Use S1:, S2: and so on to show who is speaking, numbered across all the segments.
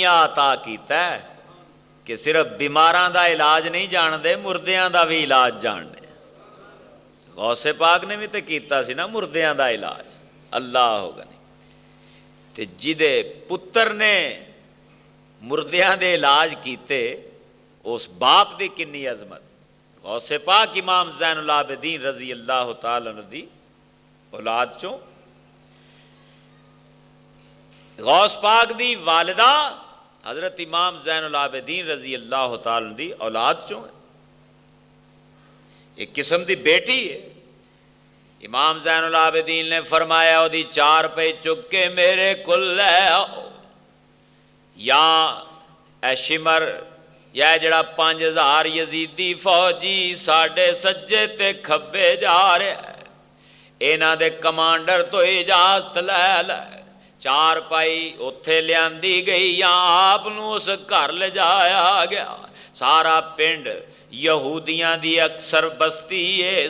S1: عطا کیتا ہے کہ صرف بیماراں دا علاج نہیں جانتے، مردیاں دا بھی علاج جاننے۔ غوث پاک نے بھی تو کیتا سی نا مردیاں دا علاج، اللہ ہوگا نہیں تے جدے پتر نے مردیاں دے علاج کیتے، اس باپ دی کنی عظمت۔ غوث پاک امام زین العابدین رضی اللہ تعالی عنہ دی اولاد چوں، غوث پاک دی والدہ حضرت امام زین العابدین رضی اللہ تعالی عنہ دی اولاد چوں ہے، ایک قسم دی بیٹی ہے۔ امام زین العابدین نے فرمایا دی 4 پہ چک کے میرے کل لے آؤ، یا اے شمر یا جڑا 5000 یزیدی فوجی ساڑھے سجے تے کھبے جا رہے ہیں، اینا دے کمانڈر تو اجازت لے لے۔ 4 پائی اتھے لیاندی گئی، یا آپ نو اس گھر لے جایا گیا۔ سارا پنڈ یہودیاں دی اکثر بستی ہے،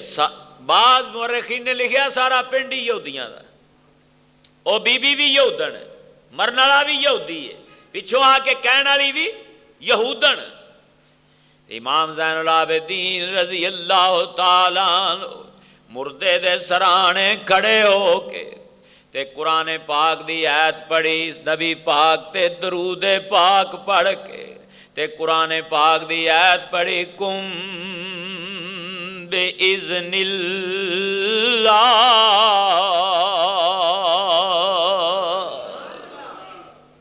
S1: بعض مورخین نے لکھیا سارا پنڈ ہی یہودیاں دا، او بی بی بھی یہودن، مرنالا بھی یہودی ہے، پچھوں آ کے کہنے والی بھی یہودن۔ امام زین العابدین رضی اللہ تعالیٰ عنہ مردے دے سرانے کھڑے ہو کے تے قرآن پاک دی آیت پڑھی، نبی پاک تے درود پاک پڑھ کے تے قرآن پاک دی آیت پڑھی، کم بِإِذْنِ اللہ،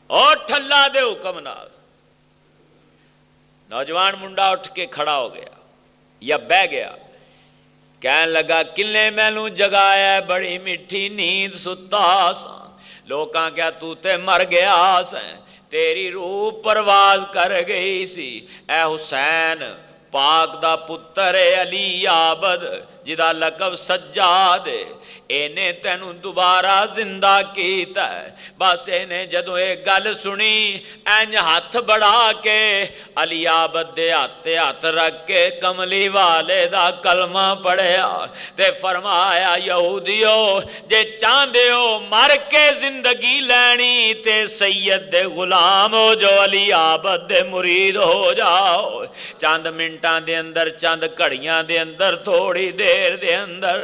S1: اور ٹھلا دے حکم نال۔ نوجوان منڈا اٹھ کے کھڑا ہو گیا یا بہ گیا، کہنے لگا کنے مینوں جگایا ہے، بڑی میٹھی نیند ستا سا، لوکاں کیا تو تے مر گیا سیں، تیری روح پرواز کر گئی سی۔ اے حسین پاک دا پتر علی عابد جدا لقب سجاد، اینے تینوں دوبارہ زندہ کیتا ہے۔ بس اینے جدوں ایک گل سنی، اینج ہاتھ بڑھا کے علی عابد دے ہاتھ رکھ کے کملی والے دا کلمہ پڑھیا تے فرمایا، یہودیو جے چاندے ہو مر کے زندگی لینی تے سید دے غلام ہو جو، علی عابد دے مرید ہو جاؤ۔ چند منٹاں دے اندر، چند گھڑیاں دے اندر، تھوڑی دیر دے اندر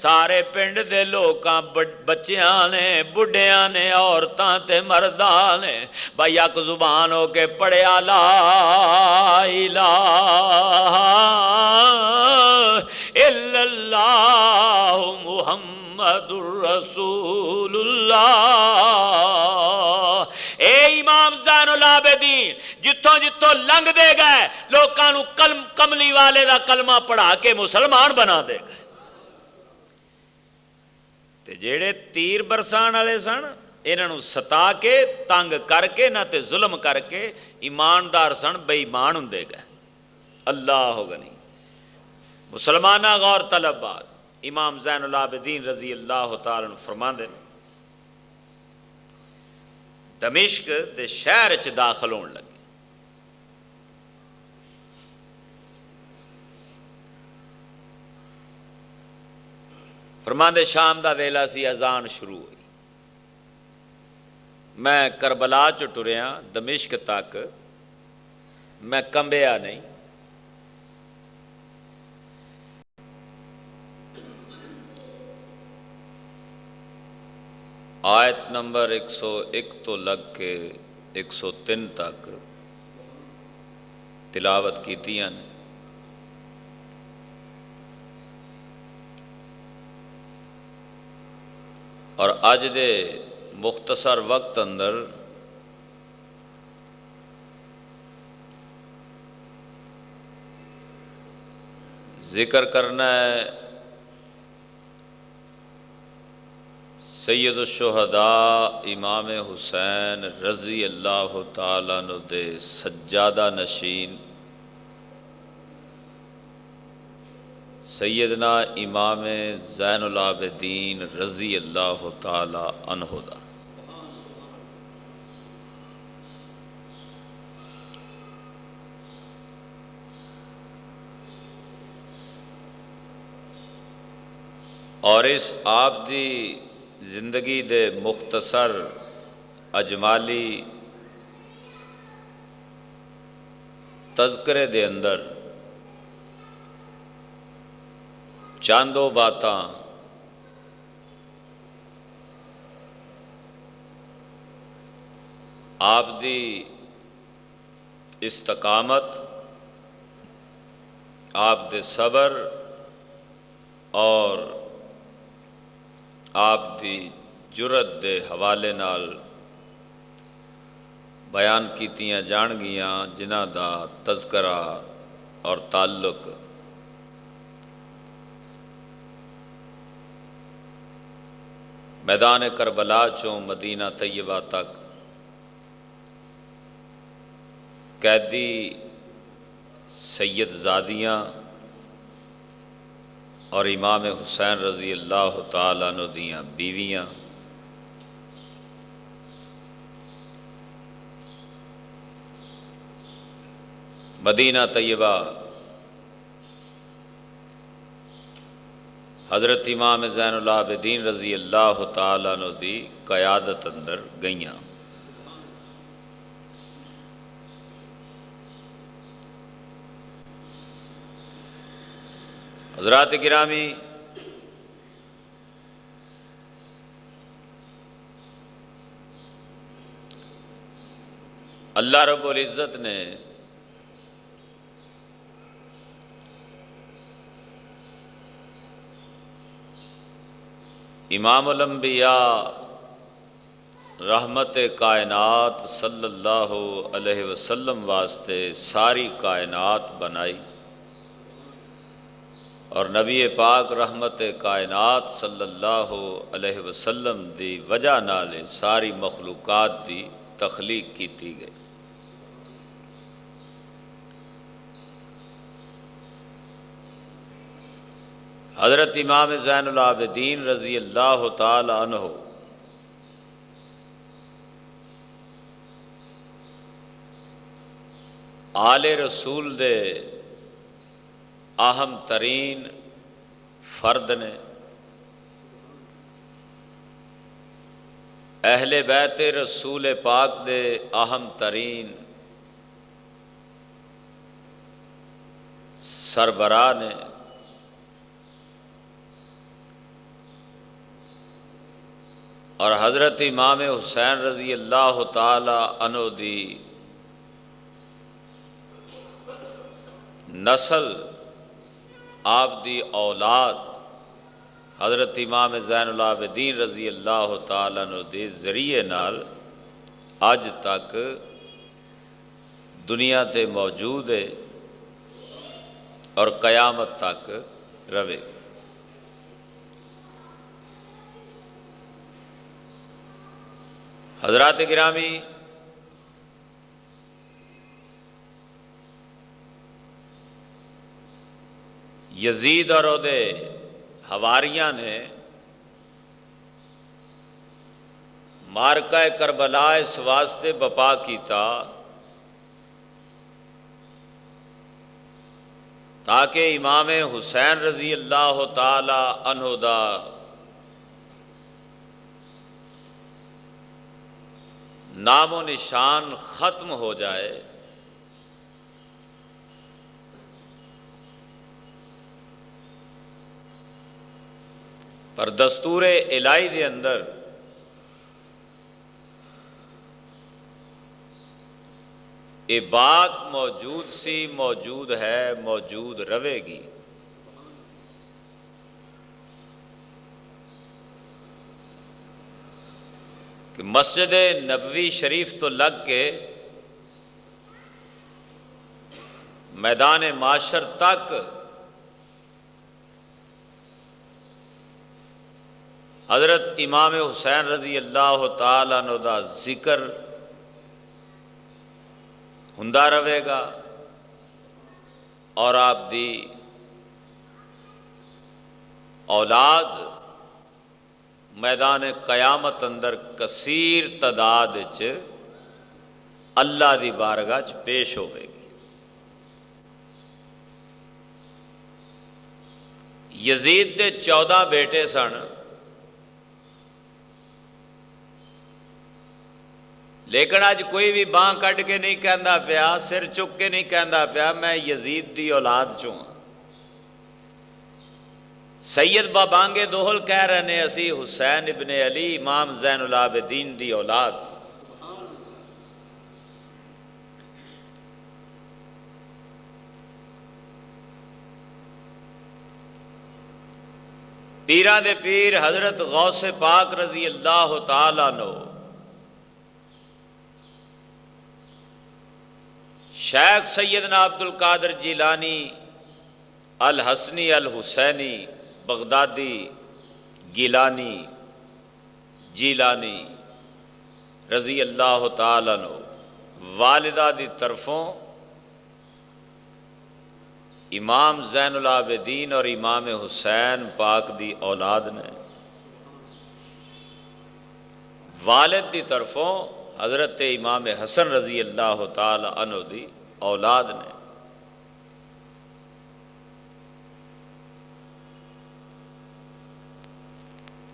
S1: سارے پنڈ دے لوکاں، بچیاں نے، بڑھیاں نے، عورتاں تے مرداں نے بھائی یک زبان ہو کے پڑھیا، لا الہ الا اللہ محمد الرسول اللہ۔ اے امام زین العابدین جتوں جتوں لنگ دے گئے لوکاں نو کملی والے دا کلمہ پڑھا کے مسلمان بنا دے گئے۔ تے جیڑے تیر برسان والے سن، انہاں نو ستا کے تنگ کر کے نہ تے ظلم کر کے ایماندار سن، بے ایمان ہوندے گئے۔ اللہ ہوگا نہیں۔ مسلمانہ غور طلب بات، امام زین العابدین رضی اللہ تعالیٰ عنہ فرماندے نے، دمشق دے شہر چ داخل ہون لگے، فرماندے شام دا ویلا سی، اذان شروع ہوئی، میں کربلا چ ٹریا دمشق تک، میں کمبیا نہیں۔ آیت نمبر 101 تو لگ کے 103 تک تلاوت کیتیاں نے، اور اج دے مختصر وقت اندر ذکر کرنا ہے سید الشہداء امام حسین رضی اللہ تعالیٰ عنہ دے سجادہ نشین سیدنا امام زین العابدین رضی اللہ تعالیٰ عنہ دا۔ اور اس آپ دی زندگی دے مختصر اجمالی تذکرے دے اندر چاندو باتاں آپ دی استقامت، آپ دے صبر اور آپ دی جرت دے حوالے نال بیان کیتیاں جان گیاں، جنہ دا تذکرہ اور تعلق میدان کربلا چوں مدینہ طیبہ تک قیدی سید زادیاں اور امام حسین رضی اللہ تعالیٰ عنہ دیاں بیویاں، مدینہ طیبہ حضرت امام زین العابدین رضی اللہ تعالیٰ عنہ دی قیادت اندر گئیاں۔ حضرات گرامی، اللہ رب العزت نے امام الانبیاء رحمت کائنات صلی اللہ علیہ وسلم واسطے ساری کائنات بنائی، اور نبی پاک رحمت کائنات صلی اللہ علیہ وسلم دی وجہ نال ساری مخلوقات دی تخلیق کیتی گئی۔ حضرت امام زین العابدین رضی اللہ تعالی عنہ آل رسول دے اہم ترین فرد نے، اہل بیت رسول پاک دے اہم ترین سربراہ نے، اور حضرت امام حسین رضی اللہ تعالی عنہ دی نسل، آپ دی اولاد حضرت امام زین العابدین رضی اللہ تعالیٰ عنہ دے ذریعے نال اج تک دنیا تے موجود ہے اور قیامت تک رہے۔ حضرات گرامی، یزید اور دے حواریاں نے مارکہ کربلا اس واسطے بپا کیتا تاکہ امام حسین رضی اللہ تعالی عنہ دا نام و نشان ختم ہو جائے، پر دستور الہی دے اندر یہ بات موجود سی، موجود ہے، موجود رہے گی۔ کہ مسجد نبوی شریف تو لگ کے میدان معاشر تک حضرت امام حسین رضی اللہ تعالیٰ عنہ دا ذکر ہندا رہے گا، اور آپ دی اولاد میدان قیامت اندر کثیر تعداد اللہ دی بارگاہ پیش ہوئے گی۔ یزید دے 14 بیٹے سن، لیکن اج کوئی بھی باں کٹ کے نہیں کہندا پیا، سر چک کے نہیں کہندا پیا میں یزید دی اولاد چوں ہاں۔ سید بابانگے دوہل کہہ رہے ہیں اسی حسین ابن علی امام زین العابدین دی اولاد۔ پیراں دے پیر حضرت غوث پاک رضی اللہ تعالی عنہ، شیخ سیدنا عبد القادر جیلانی الحسنی الحسینی بغدادی گیلانی جیلانی رضی اللہ تعالی عنہ والدہ دی طرفوں امام زین العابدین اور امام حسین پاک دی اولاد نے، والد دی طرفوں حضرت امام حسن رضی اللہ تعالی عنہ دی اولاد نے۔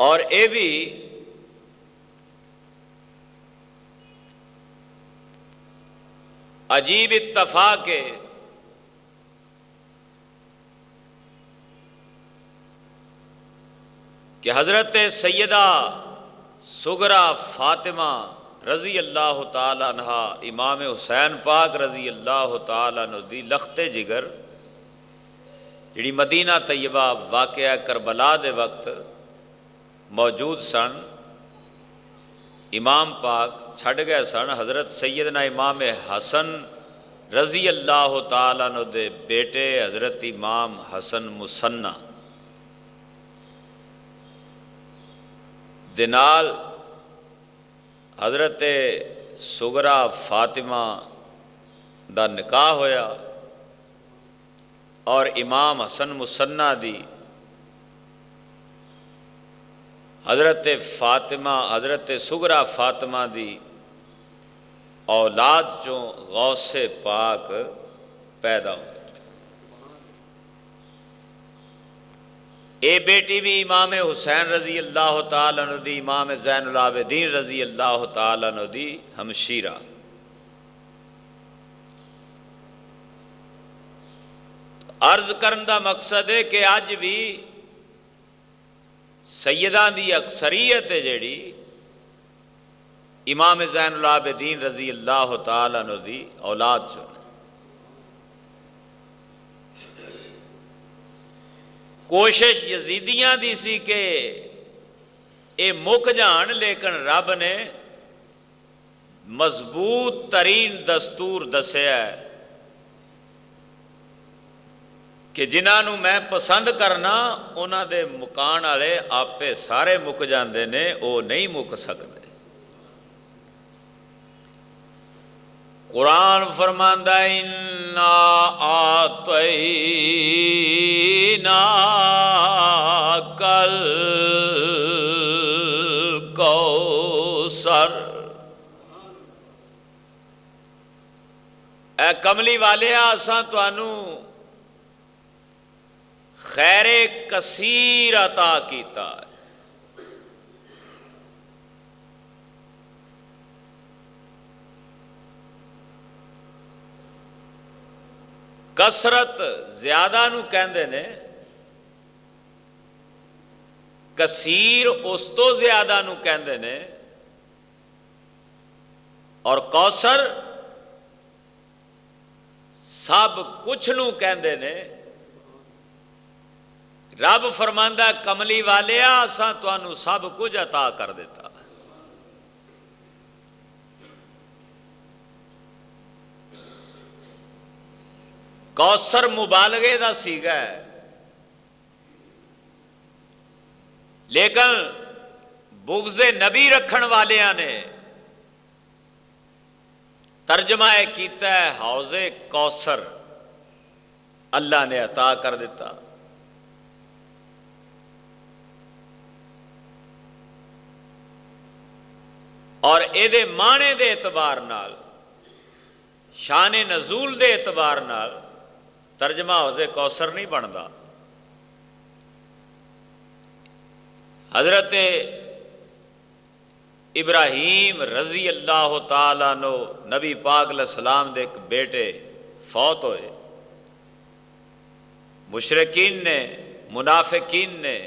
S1: اور اے بھی عجیب اتفاق ہے کہ حضرت سیدہ صغرا فاطمہ رضی اللہ تعالی عنہ امام حسین پاک رضی اللہ تعالی عنہ دی لخت جگر جڑی مدینہ طیبہ واقعہ کربلا دے وقت موجود سن، امام پاک چھڑ گئے سن، حضرت سیدنا امام حسن رضی اللہ تعالی عنہ دے بیٹے حضرت امام حسن مثنی دنال حضرت صغرا فاطمہ دا نکاح ہویا اور امام حسن مثنی دی حضرت فاطمہ حضرت صغرا فاطمہ دی اولاد چوں غوث پاک پیدا ہوئے۔ اے بیٹی بھی امام حسین رضی اللہ تعالیٰ عنہ دی امام زین العابدین رضی اللہ تعالیٰ عنہ دی ہمشیرہ۔ عرض کرن دا مقصد ہے کہ آج بھی سیدان دی اکثریت ہے جیڑی امام زین العابدین رضی اللہ تعالیٰ عنہ دی اولاد جو ہے۔ کوشش یزیدیاں دی سی کہ اے مک جان، لیکن رب نے مضبوط ترین دستور دسیا ہے کہ جنہاں میں پسند کرنا انہاں دے مکان والے آپے سارے مک جاندے نے، او نہیں مک سکتے۔ قرآن فرماندا انا آتینا کل کوثر، اے کملی والے اساں تانوں خیر کثیر عطا کیتا ہے۔ کثرت زیادہ نو کہندے نے، کثیر اس تو زیادہ نو کہندے نے، اور کوثر سب کچھ نو کہندے نے۔ رب فرماندا کملی والیا اساں تانوں سب کچھ عطا کر دیتا۔ کوثر مبالغے دا سیگا ہے، لیکن بغض نبی رکھن والیاں نے ترجمہ کیتا ہے حوض کوثر اللہ نے عطا کر دیتا۔ اور اے دے معنی دے اعتبار نال، شان نزول دے اعتبار نال ترجمہ حوض کوثر نہیں بنتا۔ حضرت ابراہیم رضی اللہ تعالیٰ نو نبی پاک علیہ السلام دے ایک بیٹے فوت ہوئے. مشرکین نے، منافقین نے،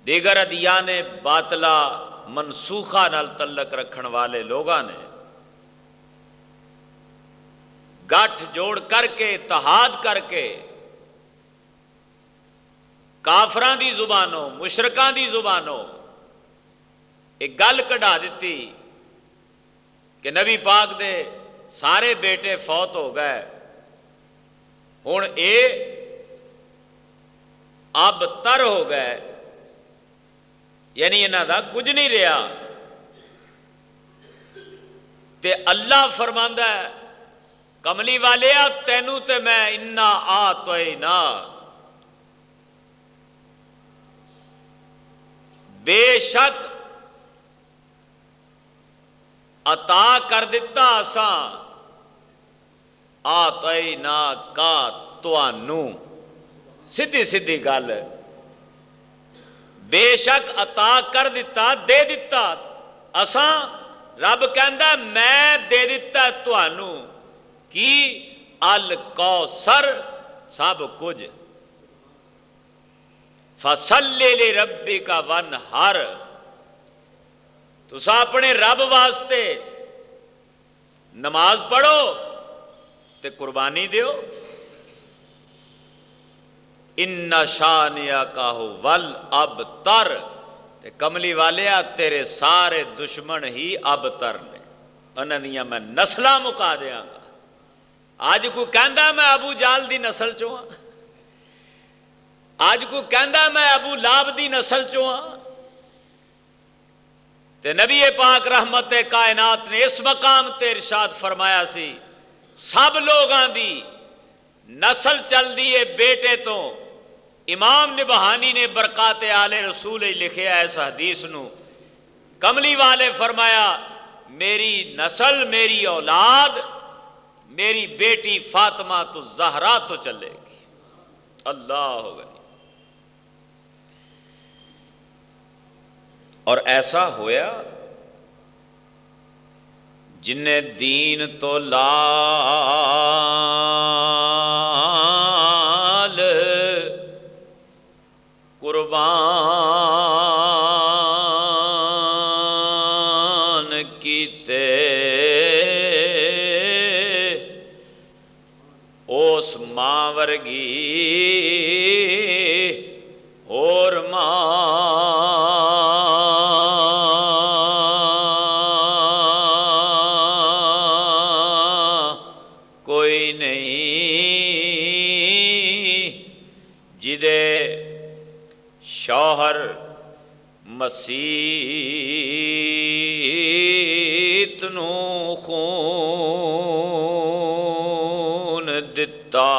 S1: دیگر ادیان باطلہ منسوخہ نال تعلق رکھن والے لوگاں نے گٹھ جوڑ کر کے، اتحاد کر کے کافراں دی زبانوں، مشرکاں دی زبانوں ایک گل کڈھا دیتی کہ نبی پاک دے سارے بیٹے فوت ہو گئے، ہن اے اب تر ہو گئے، یعنی انہاں دا کچھ نہیں رہا. تے اللہ فرماندا ہے کملی والیا تینوں تے میں انا آتینا، بے شک عطا کر دیتا اساں، آتینا کا توانوں، سیدھی سیدھی گل، بے شک عطا کر دیتا، دے دیتا اساں. رب کہندا میں دے دیتا توانوں کی الکوثر، سب کچھ. فصلی لربک وانحر، تسا اپنے رب واسطے نماز پڑھو تے قربانی دیو. ان شانئک ھو الابتر، تے کملی والیا تیرے سارے دشمن ہی ابتر نے، انہاں دیاں میں نسلاں مکا دیاں گا. آج کو کہندا میں ابو جال دی نسل چوں ہاں، آج کو کہندا میں ابو لاب دی نسل چوں ہاں. تے نبی پاک رحمت کائنات نے اس مقام تے ارشاد فرمایا سی سب لوگاں دی نسل چل دی ہے بیٹے تو. امام نبہانی نے برکات آل رسول لکھیا ہے اس حدیث نو، کملی والے فرمایا میری نسل، میری اولاد، میری بیٹی فاطمہ تو زہرا تو چلے گی. اللہ ہوگا. اور ایسا ہویا جن دین تو لال قربان کیتے، اس ماں ورگی اور ماں کوئی نہیں، جدے شوہر مسیت نو خون دتا،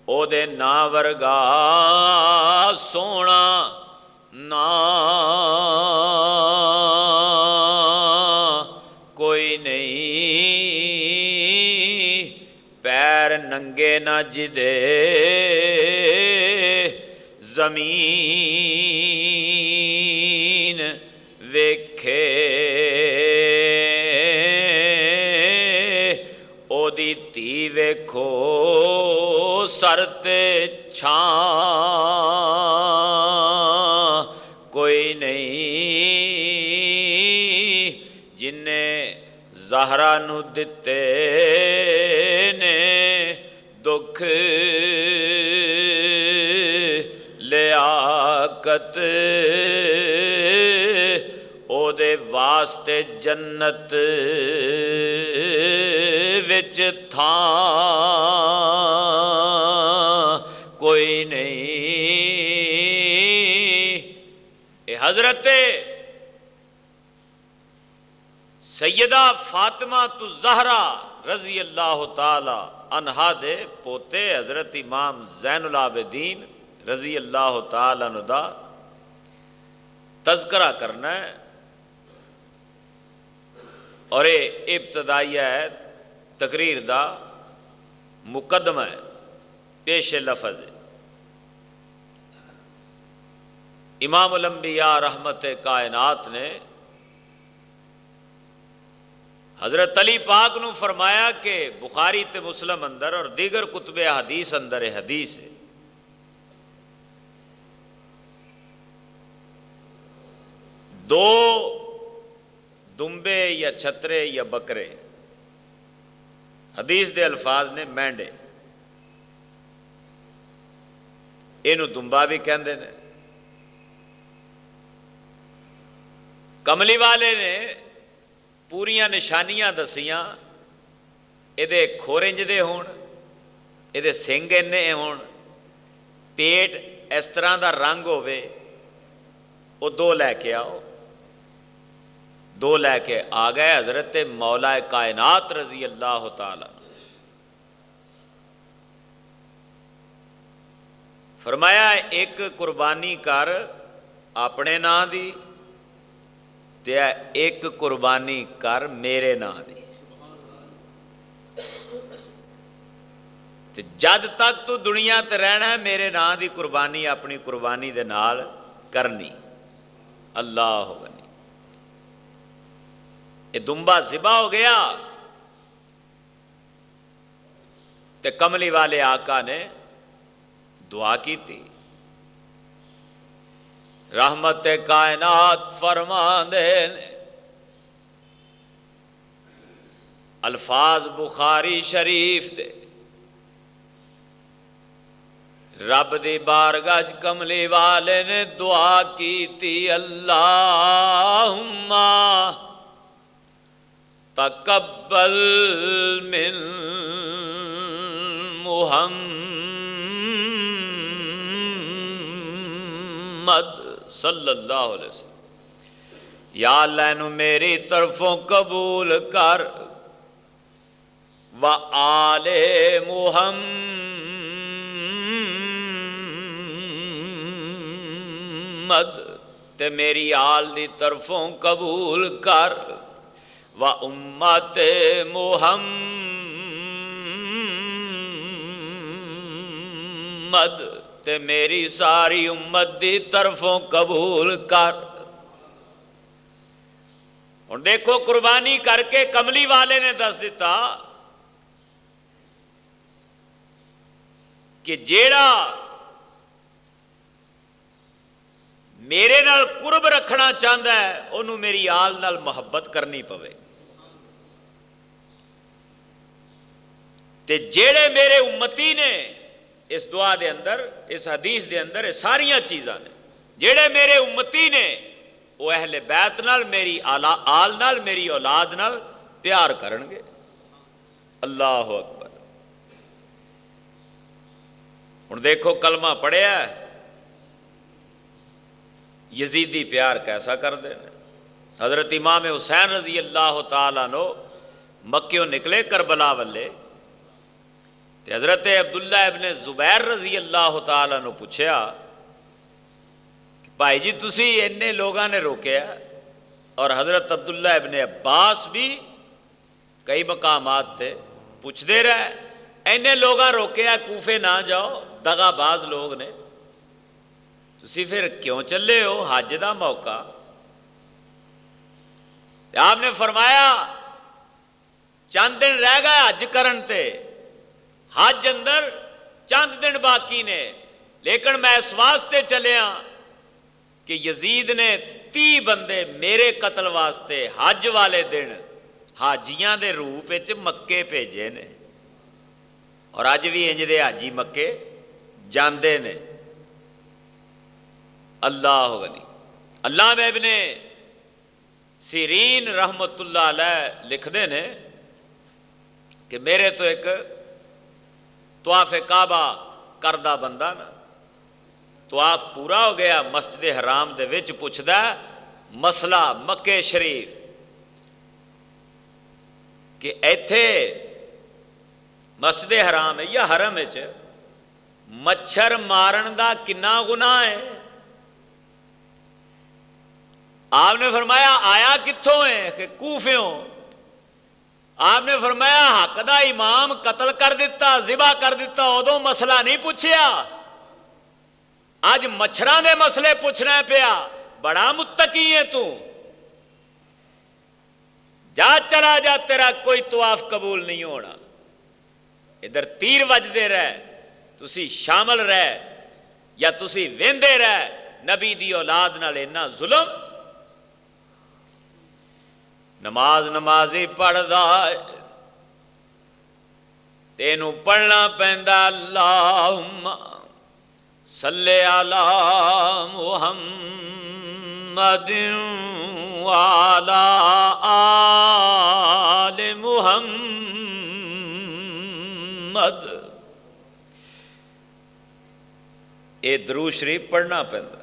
S1: او دے نا ورگا سونا نا کوئی نہیں، پیر ننگے نہ جدے زمین ویکھے، او دی تی ویکھو سر تے چھاں کوئی نہیں، جن زہرا نو دتے نے دکھ لیاقت، او دے واسطے جنت وچ تھاں کوئی نہیں. اے حضرت سیدہ فاطمہ تو زہرا رضی اللہ تعالی عنہا دے پوتے حضرت امام زین العابدین رضی اللہ تعالی عنہ دا تذکرہ کرنا ہے. اور یہ ابتدائیہ ہے، تقریر دا مقدمہ ہے، پیش لفظ ہے. امام الانبیاء رحمت کائنات نے حضرت علی پاک نو فرمایا کہ بخاری تے مسلم اندر اور دیگر کتب حدیث اندر حدیث ہے دو دمبے یا چھترے یا بکرے، حدیث دے الفاظ نے مینڈے، اینو دمبا بھی کہندے نے۔ کملی والے نے پوریاں نشانیاں دسیاں، یہ کھورنج دے ہون، یہ سنگ اینے ہون، پیٹ اس طرح دا رنگ ہوئے، وہ دو لے کے آؤ۔ دو لے کے آ گئے حضرت مولا کائنات رضی اللہ تعالی، فرمایا ایک قربانی کر اپنے نام دی تے ایک قربانی کر میرے نام دی، تے جد تک تو دنیا تے رہنا ہے میرے نام دی قربانی اپنی قربانی دے نال کرنی۔ اللہ غنی، یہ دمبا ذبح ہو گیا تے کملی والے آقا نے دعا کی تھی، رحمت کائنات فرماندے نے، الفاظ بخاری شریف دے، رب دی بارگاہ کملی والے نے دعا کی تھی، اللہم تقبل من محمد صلی اللہ علیہ وسلم، یا اللہ انہوں میری طرفوں قبول کر، وآل محمد تے میری آل دی طرفوں قبول کر، وامت محمد تے میری ساری امت دی طرفوں قبول کر۔ اور دیکھو قربانی کر کے کملی والے نے دس دیتا کہ جیڑا میرے نال قرب رکھنا چاہتا ہے انہوں میری آل نال محبت کرنی پوے، تے جیڑے میرے امتی نے اس دعا دے اندر اس حدیث دے اندر ساریاں چیزاں نے، جیڑے میرے امتی نے وہ اہل بیت نال میری آل نال میری اولاد نال پیار کرن گے۔ اللہ اکبر۔ ہن دیکھو کلمہ پڑھیا ہے، یزیدی پیار کیسا کر دے۔ حضرت امام حسین رضی اللہ تعالیٰ عنہ مکیوں نکلے کربلا والے، حضرت عبداللہ ابن زبیر رضی اللہ تعالیٰ عنہ پوچھیا کہ بھائی جی تسی اننے لوگاں نے روکیا، اور حضرت عبداللہ ابن عباس بھی کئی مقامات تھے پوچھ دے رہا ہے، اننے لوگاں روکیا کوفے نہ جاؤ، دغا باز لوگ نے، تسی پھر کیوں چلے ہو؟ حج دا موقع۔ آپ نے فرمایا چند دن رہ گئے حج کرن تے، حج اندر چند دن باقی نے، لیکن میں اس واسطے چلیا کہ یزید نے 30 بندے میرے قتل واسطے حج والے دن حاجیاں دے روپ وچ مکے بھیجے نے، اور اج بھی انج دے حاجی مکے جاندے نے۔ اللہ غنی۔ علامہ ابن سیرین رحمت اللہ علیہ لکھتے ہیں کہ میرے تو ایک طواف کعبہ کردہ بندہ نا، طواف پورا ہو گیا، مسجد حرام دے وچ پوچھدا مسئلہ مکے شریف کہ ایتھے مسجد حرام ہے یا حرم وچ مچھر مارن دا کنا گناہ ہے؟ آپ نے فرمایا آیا کتھوں ہے؟ کہ کوفیوں۔ آپ نے فرمایا حق دا امام قتل کر دیتا، ذبح کر دیتا، ادوں مسئلہ نہیں پوچھیا۔ اج مچھراں دے مسئلے پوچھنا پیا، بڑا متقی ہے تو، جا چلا جا، تیرا کوئی طواف قبول نہیں ہونا۔ ادھر تیر وجدے رہ، تسی شامل رہ یا تسی ویندے رہ، نبی دی اولاد نال اینا ظلم۔ نماز نمازی پڑھدا تینوں پڑھنا پیندا اللہم صلی علی محمد وعلی آل محمد، یہ درود شریف پڑھنا پیندا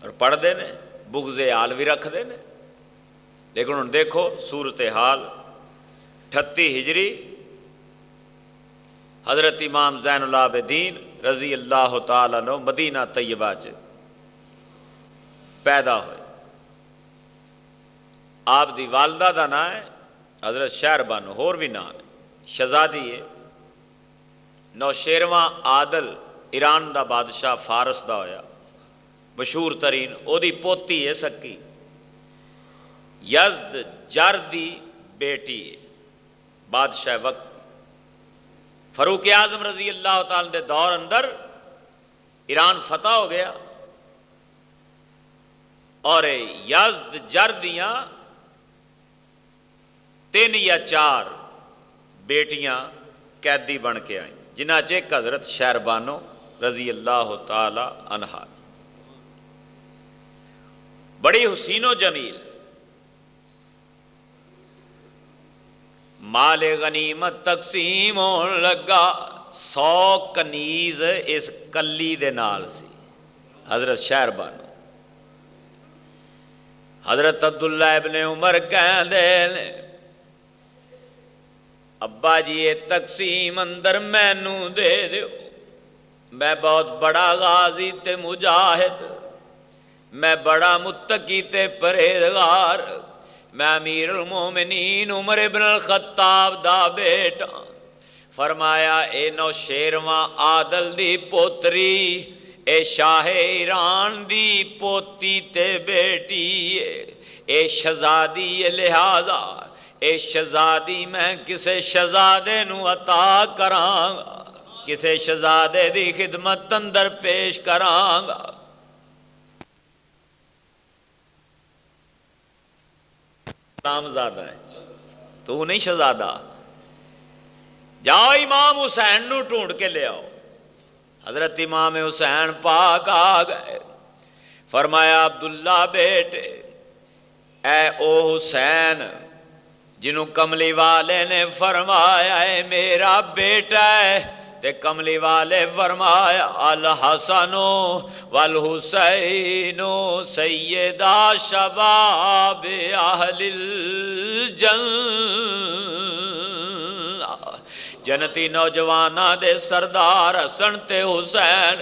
S1: اور پڑھ دے نے، بغض آل بھی رکھ دے نے۔ لیکن ہن دیکھو صورتحال 38 ہجری حضرت امام زین العابدین رضی اللہ تعالیٰ عنہ مدینہ طیبہ چ پیدا ہوئے۔ آپ دی والدہ دا نام ہے حضرت شہر بانو، ہور بھی نام ہے، شہزادی ہے، نوشیرواں عادل ایران دا بادشاہ فارس دا ہویا، مشہور ترین، او دی پوتی ہے سکی، یزد جر دی بیٹی ہے، بادشاہ وقت فاروق اعظم رضی اللہ تعالیٰ دے دور اندر ایران فتح ہو گیا، اور یزد جر دیاں 3 یا 4 بیٹیاں قیدی بن کے آئیں، جنہ ایک حضرت شہربانو رضی اللہ تعالی عنہا، بڑی حسین و جمیل، مال غنیمت تقسیم ہون لگا، 100 کنیز اس کلی دے نال سی، حضرت شہربانو۔ حضرت عبداللہ ابن عمر کہہ دے ابا جی یہ تقسیم اندر مینو دے دیو، میں بہت بڑا غازی تے مجاہد، میں بڑا متقی تے پرہیزگار، میں امیر المومنین عمر ابن الخطاب دا بیٹا۔ فرمایا اے نوشیرواں عادل دی پوتری، اے شاہ ایران دی پوتی تے بیٹی، اے شہزادی لہذا اے شہزادی میں کسے شہزادے نو عطا کراں گا، کسے شہزادے دی خدمت اندر پیش کراں گا۔ زادہ ہے تو نہیں شہزادہ، جاؤ امام حسین نو ڈھونڈ کے لے آؤ۔ حضرت امام حسین پاک آ گئے، فرمایا عبداللہ بیٹے، اے او حسین جنہوں کملی والے نے فرمایا ہے میرا بیٹا ہے، تے کملی والے فرمایا الحسن والحسین سیدہ شباب اہل الجنہ، جنتی نوجوانہ دے سردار حسن تے حسین،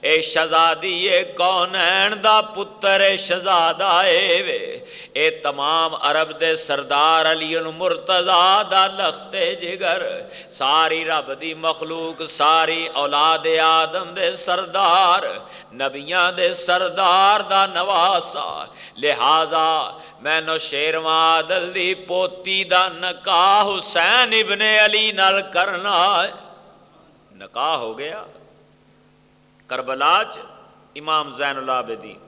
S1: اے شہزادی اے کونین دا پتر اے شہزادہ اے وے، اے تمام عرب دے سردار علی المرتضی دا لخت جگر، ساری رب دی مخلوق، ساری اولاد آدم دے سردار، نبیاں دے سردار دا نواسا، لہذا میں نوشیرواں عادل دی پوتی دا نکاح حسین ابن علی نال کرنا ہے۔ نکاح ہو گیا کربلا چ، امام زین العابدین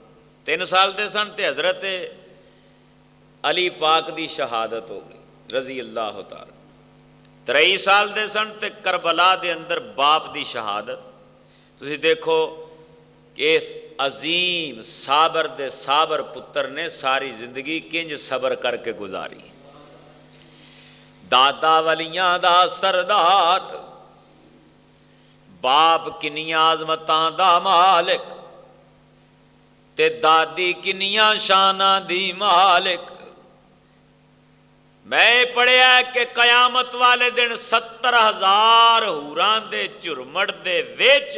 S1: 3 سال دے سن تے حضرت علی پاک دی شہادت ہو گئی رضی اللہ تعالی، 23 سال دے سن تے کربلا دے اندر باپ دی شہادت۔ تسی دیکھو کہ اس عظیم صابر دے صابر پتر نے ساری زندگی کنج صبر کر کے گزاری، دادا ولیاں دا سردار، باپ کنیاں عظمتاں دا مالک، تے دادی کنیاں شاناں دی مالک۔ میں پڑھیا ہے کہ قیامت والے دن 70,000 حوراں دے چرمڑ دے وچ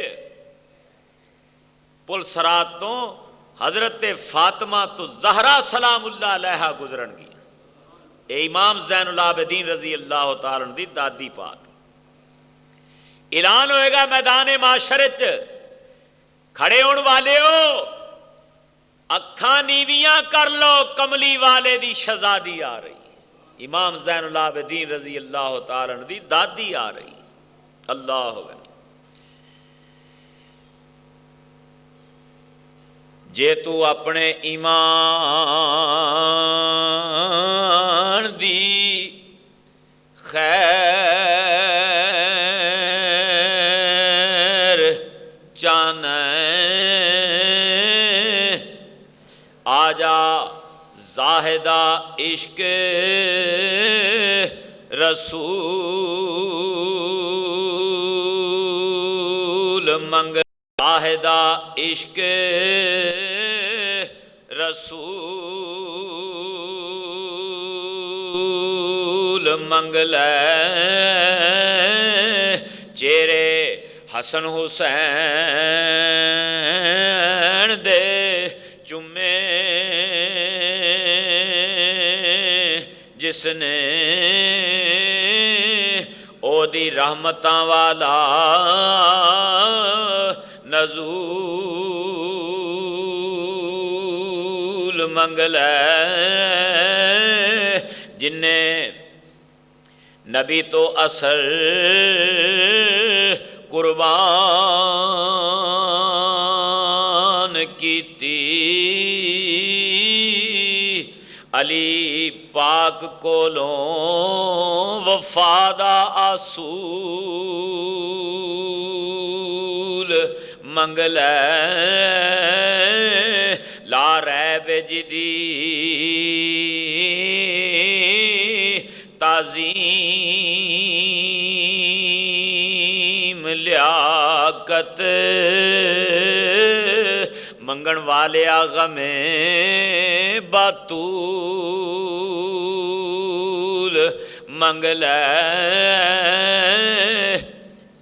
S1: پل سرات تو حضرت فاطمہ تو زہرا سلام اللہ علیہا گزرن گی، اے امام زین العابدین رضی اللہ تعالیٰ عنہ دی دادی پاک۔ اعلان ہوئے گا میدان معاشر چ کھڑے ہونے والے ہو اکھاں نیویاں کر لو، کملی والے دی شہزادی آ رہی، امام زین العابدین رضی اللہ تعالی عنہ دی دادی آ رہی، اللہ غنی۔ جے تو اپنے ایمان دی خیر چاہنا آجا زاہدہ عشق رسول منگ، زاہدہ عشق رسول منگ لے، چہرے حسن حسین دے چمے جس نے او دی رحمتاں والا نزول منگ لے، جن نے نبی تو اثر قربان کیتی، علی پاک کولوں وفادہ اصول منگ لے، لا ریب جدی تعظیم لیاقت منگن والے غم بطول منگ لے۔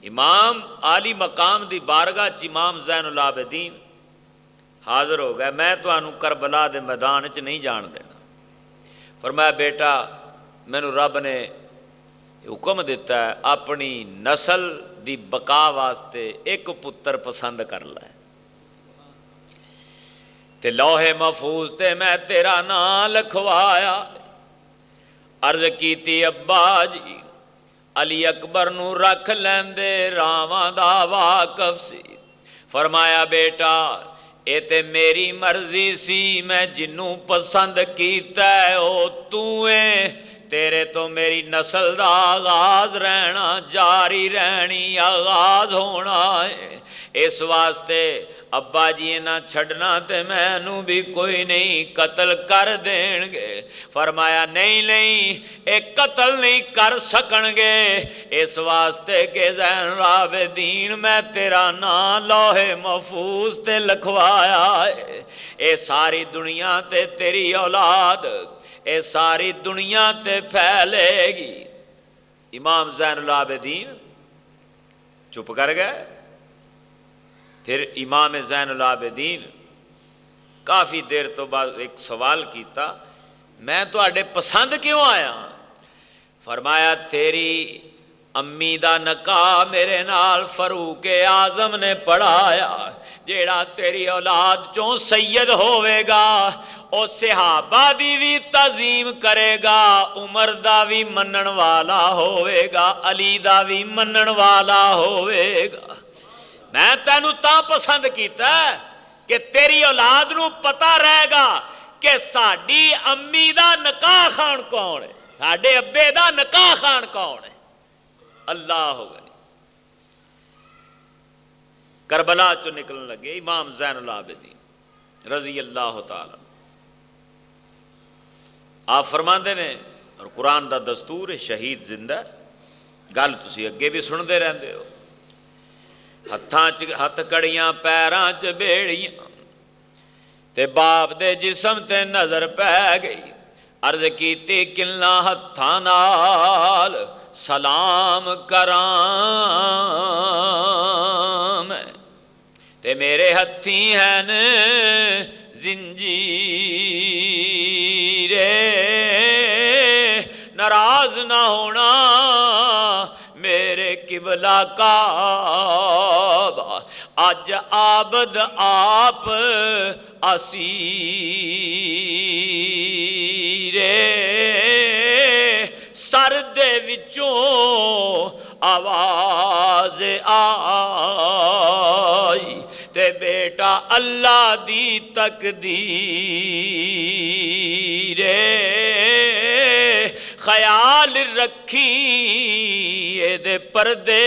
S1: امام عالی مقام دی بارگاہ چ امام زین العابدین حاضر ہو گئے، میں تو انہوں کربلا دے میدان چ نہیں جان دینا، فرمایا بیٹا مینوں رب نے حکم دیتا ہے اپنی نسل دی بقا واسطے ایک پتر پسند کر لے، تے لوح محفوظ تے میں تیرا نام لکھوایا، عرض کیتی ابا جی علی اکبر نو رکھ لیندے راواں دا واقف سی، فرمایا بیٹا اے تے میری مرضی سی، میں جنوں پسند کیتا ہے او تو ہے، تیرے تو میری نسل دا آغاز رہنا، جاری رہنی، آغاز ہونا ہے، اس واسطے ابا جی نہ چھڑنا تے مینوں بھی کوئی نہیں قتل کر دین گے، فرمایا نہیں نہیں ایک قتل نہیں کر سکن گے، اس واسطے کہ زین العابدین میں تیرا نام لوح محفوظ تے لکھوایا ہے، اے ساری دنیا تے تیری اولاد اے ساری دنیا تے پھیلے گی۔ امام زین العابدین چپ کر گئے، پھر امام زین العابدین کافی دیر تو بعد ایک سوال کیتا، میں تو آڈے پسند کیوں آیا؟ فرمایا تیری امی دا نکاح میرے نال فاروق اعظم نے پڑھایا، جیڑا تیری اولاد چوں سید ہوئے گا او صحابہ دی بھی تعظیم کرے گا، عمر دا بھی منن والا ہوئے گا، علی دا بھی منن والا ہوئے گا۔ میں تینوں تاں پسند کیتا ہے کہ تیری اولاد نو پتہ رہے گا کہ ساڈی امی دا نکاح خان کون ہے، ساڈے ابے دا نکاح خان کون ہے، اللہ ہوگا۔ کربلا چو نکلن لگے امام زین العابدین رضی اللہ تعالی، آپ فرماندے نے اور قرآن دا دستور ہے شہید زندہ، گل تسی اگے بھی سن دے رہندے ہو، ہتھ کڑیاں پیراں چ بیڑیاں تے باپ دے جسم تے نظر پہ گئی، عرض کیتی کلنا ہتھاں نال سلام کراں میں، تے میرے ہتھی ہیں زنجیرے، ناراض نہ ہونا میرے قبلہ کعبہ، اج آبد آپ اسی رے سر دے وچوں آواز آئی تے بیٹا اللہ دی تقدیر خیال رکھی دے پردے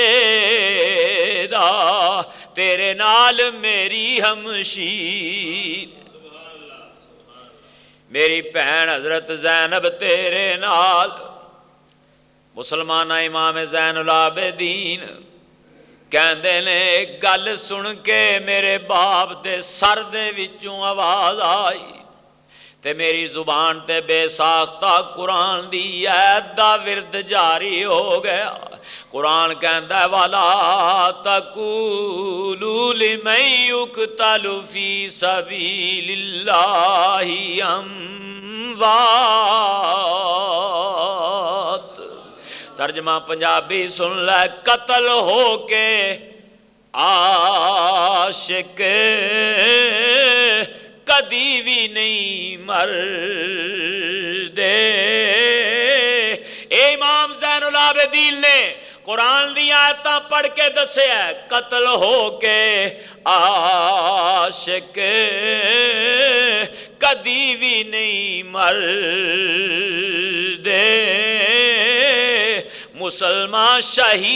S1: دا تیرے نال میری ہمشیر میری بہن حضرت زینب تیرے نال مسلمانہ امام زین العابدین کہندے نے ایک گل سن کے میرے باپ دے سر دے وچوں آواز آئی تے میری زبان تے بے ساختہ قرآن دی آیت دا ورد جاری ہو گیا قرآن کہندا ہے وَلَا تَقُولُوا لِمَن يُقْتَلُ فِي سَبِيلِ اللَّهِ أَمْوَاتٌ ترجمہ پنجابی سن لے قتل ہو کے عاشق کدی بھی نہیں مر دے امام زین العابدین نے قرآن دی آیتاں پڑھ کے دسے ہے قتل ہو کے عاشق کدی بھی نہیں مر دے مسلمان شہیداں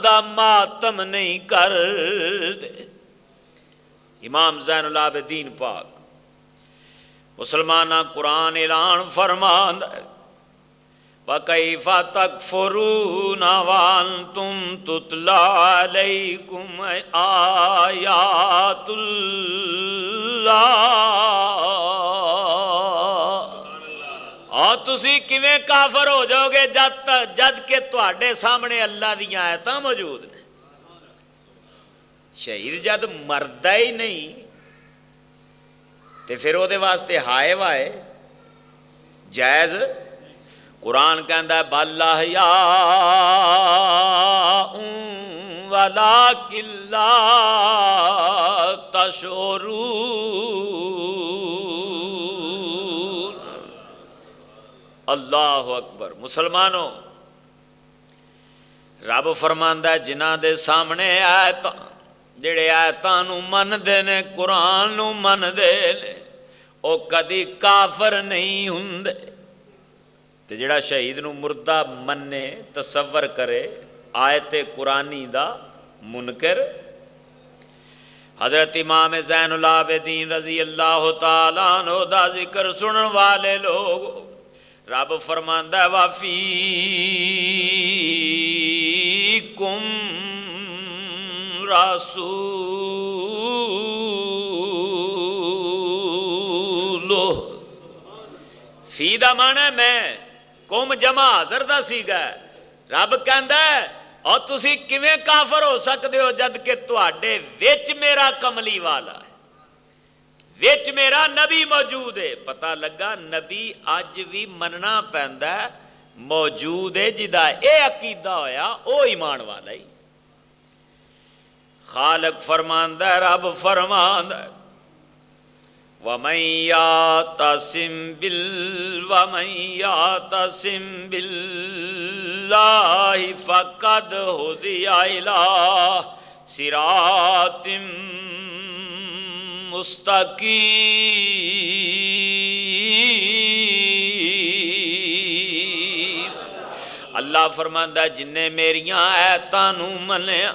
S1: دا ماتم نہیں کر دے امام زین العابدین پاک مسلمانہ قرآن اعلان فرماند ہے وَكَيْفَ تَكْفُرُونَ وَأَنْتُمْ تُتْلَى عَلَيْكُمْ آيَاتُ اللَّهِ تسی کیویں کافر ہو جاؤ گے جد کہ تواڈے سامنے اللہ دیاں آیتاں موجود نے شہید جد مردہ ہی نہیں تے پھر او دے واسطے ہائے وائے جائز قرآن کہندا ہے بل احیاء ولکن لا تشعرون اللہ اکبر مسلمانوں رب فرماندا ہے جنہاں دے سامنے آیتاں جڑے آیتاں نو من دے نے قرآن نو من دے نے او کدی کافر نہیں ہوندے تے جڑا شہید نو مردہ مننے تصور کرے آیت قرآنی دا منکر حضرت امام زین العابدین رضی اللہ تعالیٰ عنہ دا ذکر سنن والے لوگ رب فرماندا ہے وَفِيكُمْ رَسُولُ فی دا معنی ہے میں قوم جمع حاضر دا سیگا رب کہندا ہے اور تسی کیویں کافر ہو سکتے ہو جد کہ تواڈے وچ میرا کملی والا ہے وچ میرا نبی موجود ہے پتہ لگا نبی اج بھی مننا پیندا ہے موجود ہے جدا اے عقیدہ ہویا او ایمان والا ہی خالق فرماندا ہے رب فرماندا ہے وَمَن يَعْتَصِم بِاللَّهِ فَقَدْ هُدِيَ إِلَى صِرَاطٍ مستقیم اللہ فرماندا ہے جن نے میریاں آیتاں نو منیا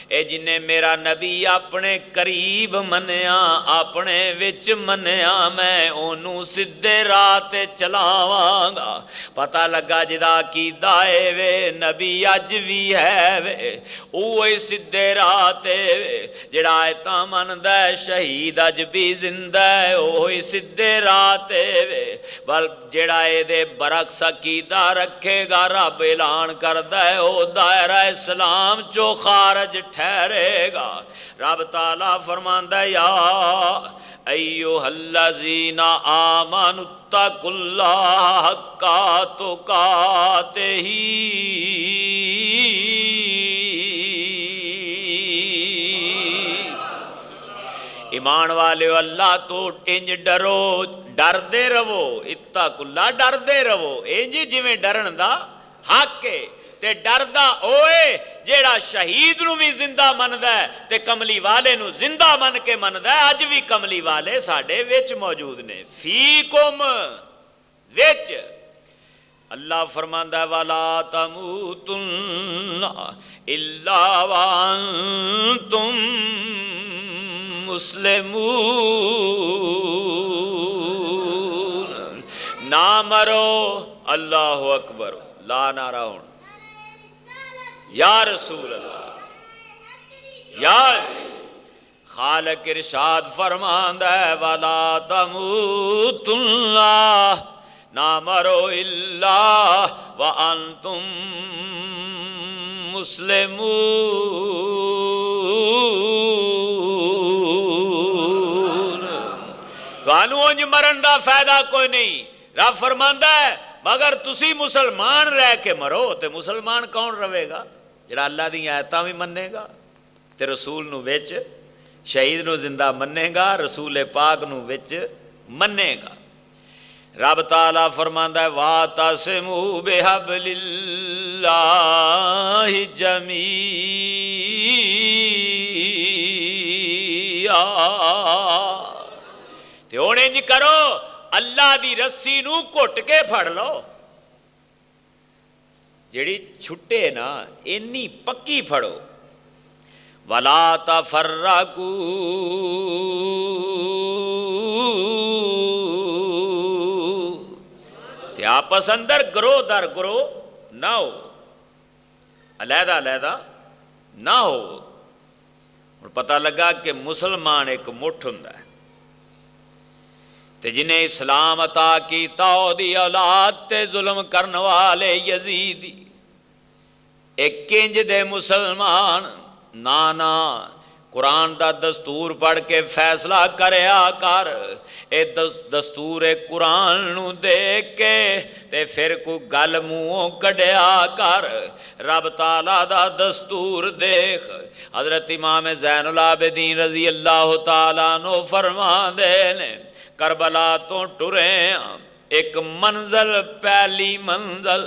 S1: اے جنہیں میرا نبی اپنے قریب منیا اپنے وچ منیا میں انہوں سدھے راہ تے چلاواں گا پتہ لگا جدا عقیدہ اے وے نبی اج بھی ہے وے اوہی سدھے راہ تے وے جڑا آیتاں مندا ہے شہید اج بھی زندہ ہے اوہی سدھے راہ تے وے بل جڑا اے دے برعکس عقیدہ رکھے گا رب اعلان کردا ہے او دائرہ اسلام چو خارج ٹھہرے گا رب تعالیٰ فرماندا ہے یا ایھا الذین آمنوا اتقوا اللہ حق تقاتہ ایمان والے اللہ تو انج ڈرو، ڈردے رہو، اتقوا اللہ، ڈردے رہو انج جویں ڈرن دا حق ہے، تے ڈردا اوے جیڑا شہید نو بھی زندہ مندا ہے تے کملی والے نو زندہ من کے مندا ہے۔ اج بھی کملی والے ساڈے وچ موجود نے، فیکم وچ۔ اللہ فرماندا ہے وَلَا تَمُوتُنَّ إِلَّا وَأَنْتُمْ مُسْلِمُونَ، نہ مرو، اللہ اکبر، لا نعرہ ہون یا رسول اللہ، یا خالق ارشاد فرماندا ہے وَلَا تَمُوتُنَّ، نہ مرو الا وانتم مسلمون، تانوں انج مرن دا فائدہ کوئی نہیں۔ رب فرماندا ہے مگر تسی مسلمان رہ کے مرو، تے مسلمان کون رہے گا؟ جڑا اللہ دی آیتاں بھی منے گا تے رسول نو وچ، شہید نو زندہ منے گا، رسول پاک نو وچ منے گا۔ رب تعالیٰ فرماندا ہے وَاعْتَصِمُوا بِحَبْلِ اللَّهِ جَمِيعًا، تے ہن انج کرو اللہ دی رسی نو گھٹ کے پھڑ لو، جیڑی چھٹے نا اینی پکی پھڑو۔ وَلَا تَفَرَّقُوا، تے آپس اندر گروہ در گروہ نہ ہو، علیحدہ علیحدہ نہ ہو۔ اور پتہ لگا کہ مسلمان ایک مٹھ ہوندا ہے، تے جنہیں اسلام عطا کیتا او دی اولاد تے ظلم کرن والے یزیدی ایک کنج دے مسلمان نانا قرآن دا دستور پڑھ کے فیصلہ کریا کر، اے دستور قرآن نو دیکھ کے تے پھر کو گل منہوں کڈیا کر، رب تعالیٰ دا دستور دیکھ۔ حضرت امام زین العابدین رضی اللہ تعالیٰ عنہ فرما دے نے کربلا تو ٹرے ایک منزل، پہلی منزل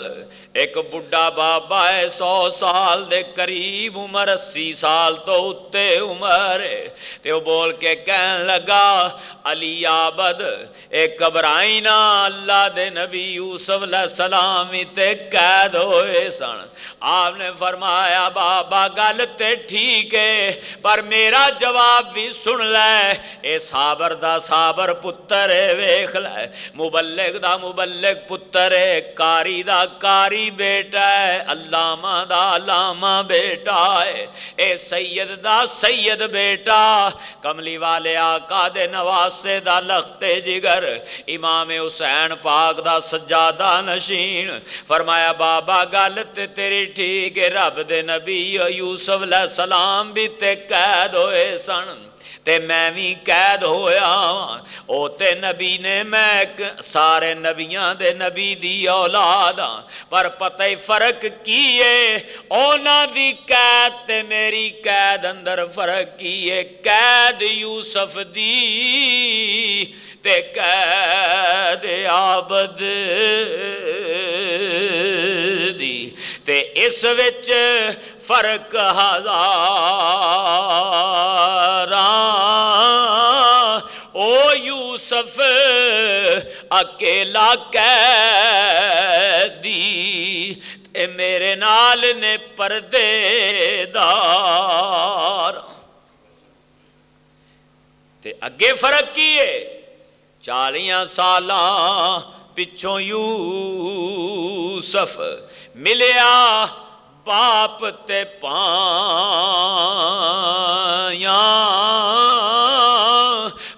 S1: ایک بڑھا بابا ہے 100 سال دے قریب عمر، 80 سال تو اتے عمر ہے، تے وہ بول کے کہن لگا علی عابد ایک گھبرائینا، اللہ دے نبی یوسف علیہ السلام تے قید ہوئے سن۔ آپ نے فرمایا بابا گل تے ٹھیک ہے پر میرا جواب بھی سن لے، اے صابر دا صابر پتر ہے ویکھ لے، مبلغ دا مبلغ پتر ہے، کاری دا کاری بیٹا ہے، علامہ دا علامہ بیٹا ہے، اے سید دا سید بیٹا، کملی والے آقا دے نواسے دا لخت جگر، امام حسین پاک دا سجادہ نشین۔ فرمایا بابا گل تے تیری ٹھیک ہے، رب دے نبی یوسف علیہ السلام بھی تے قید ہوئے سن تے میں بھی قید ہویا، او تے نبی نے میں سارے نبیاں دے نبی دی اولاد، پر پتہ فرق کیے اونا دی قید تے میری قید اندر فرق کیے، قید یوسف دی تے قید عابد دی، تے اس وچ فرق ہزاراں، او یوسف اکیلا قیدی تے میرے نال نے پردے دار، تے اگے فرق کیے 40 سالاں پچھوں یوسف ملیا باپ تے پایاں،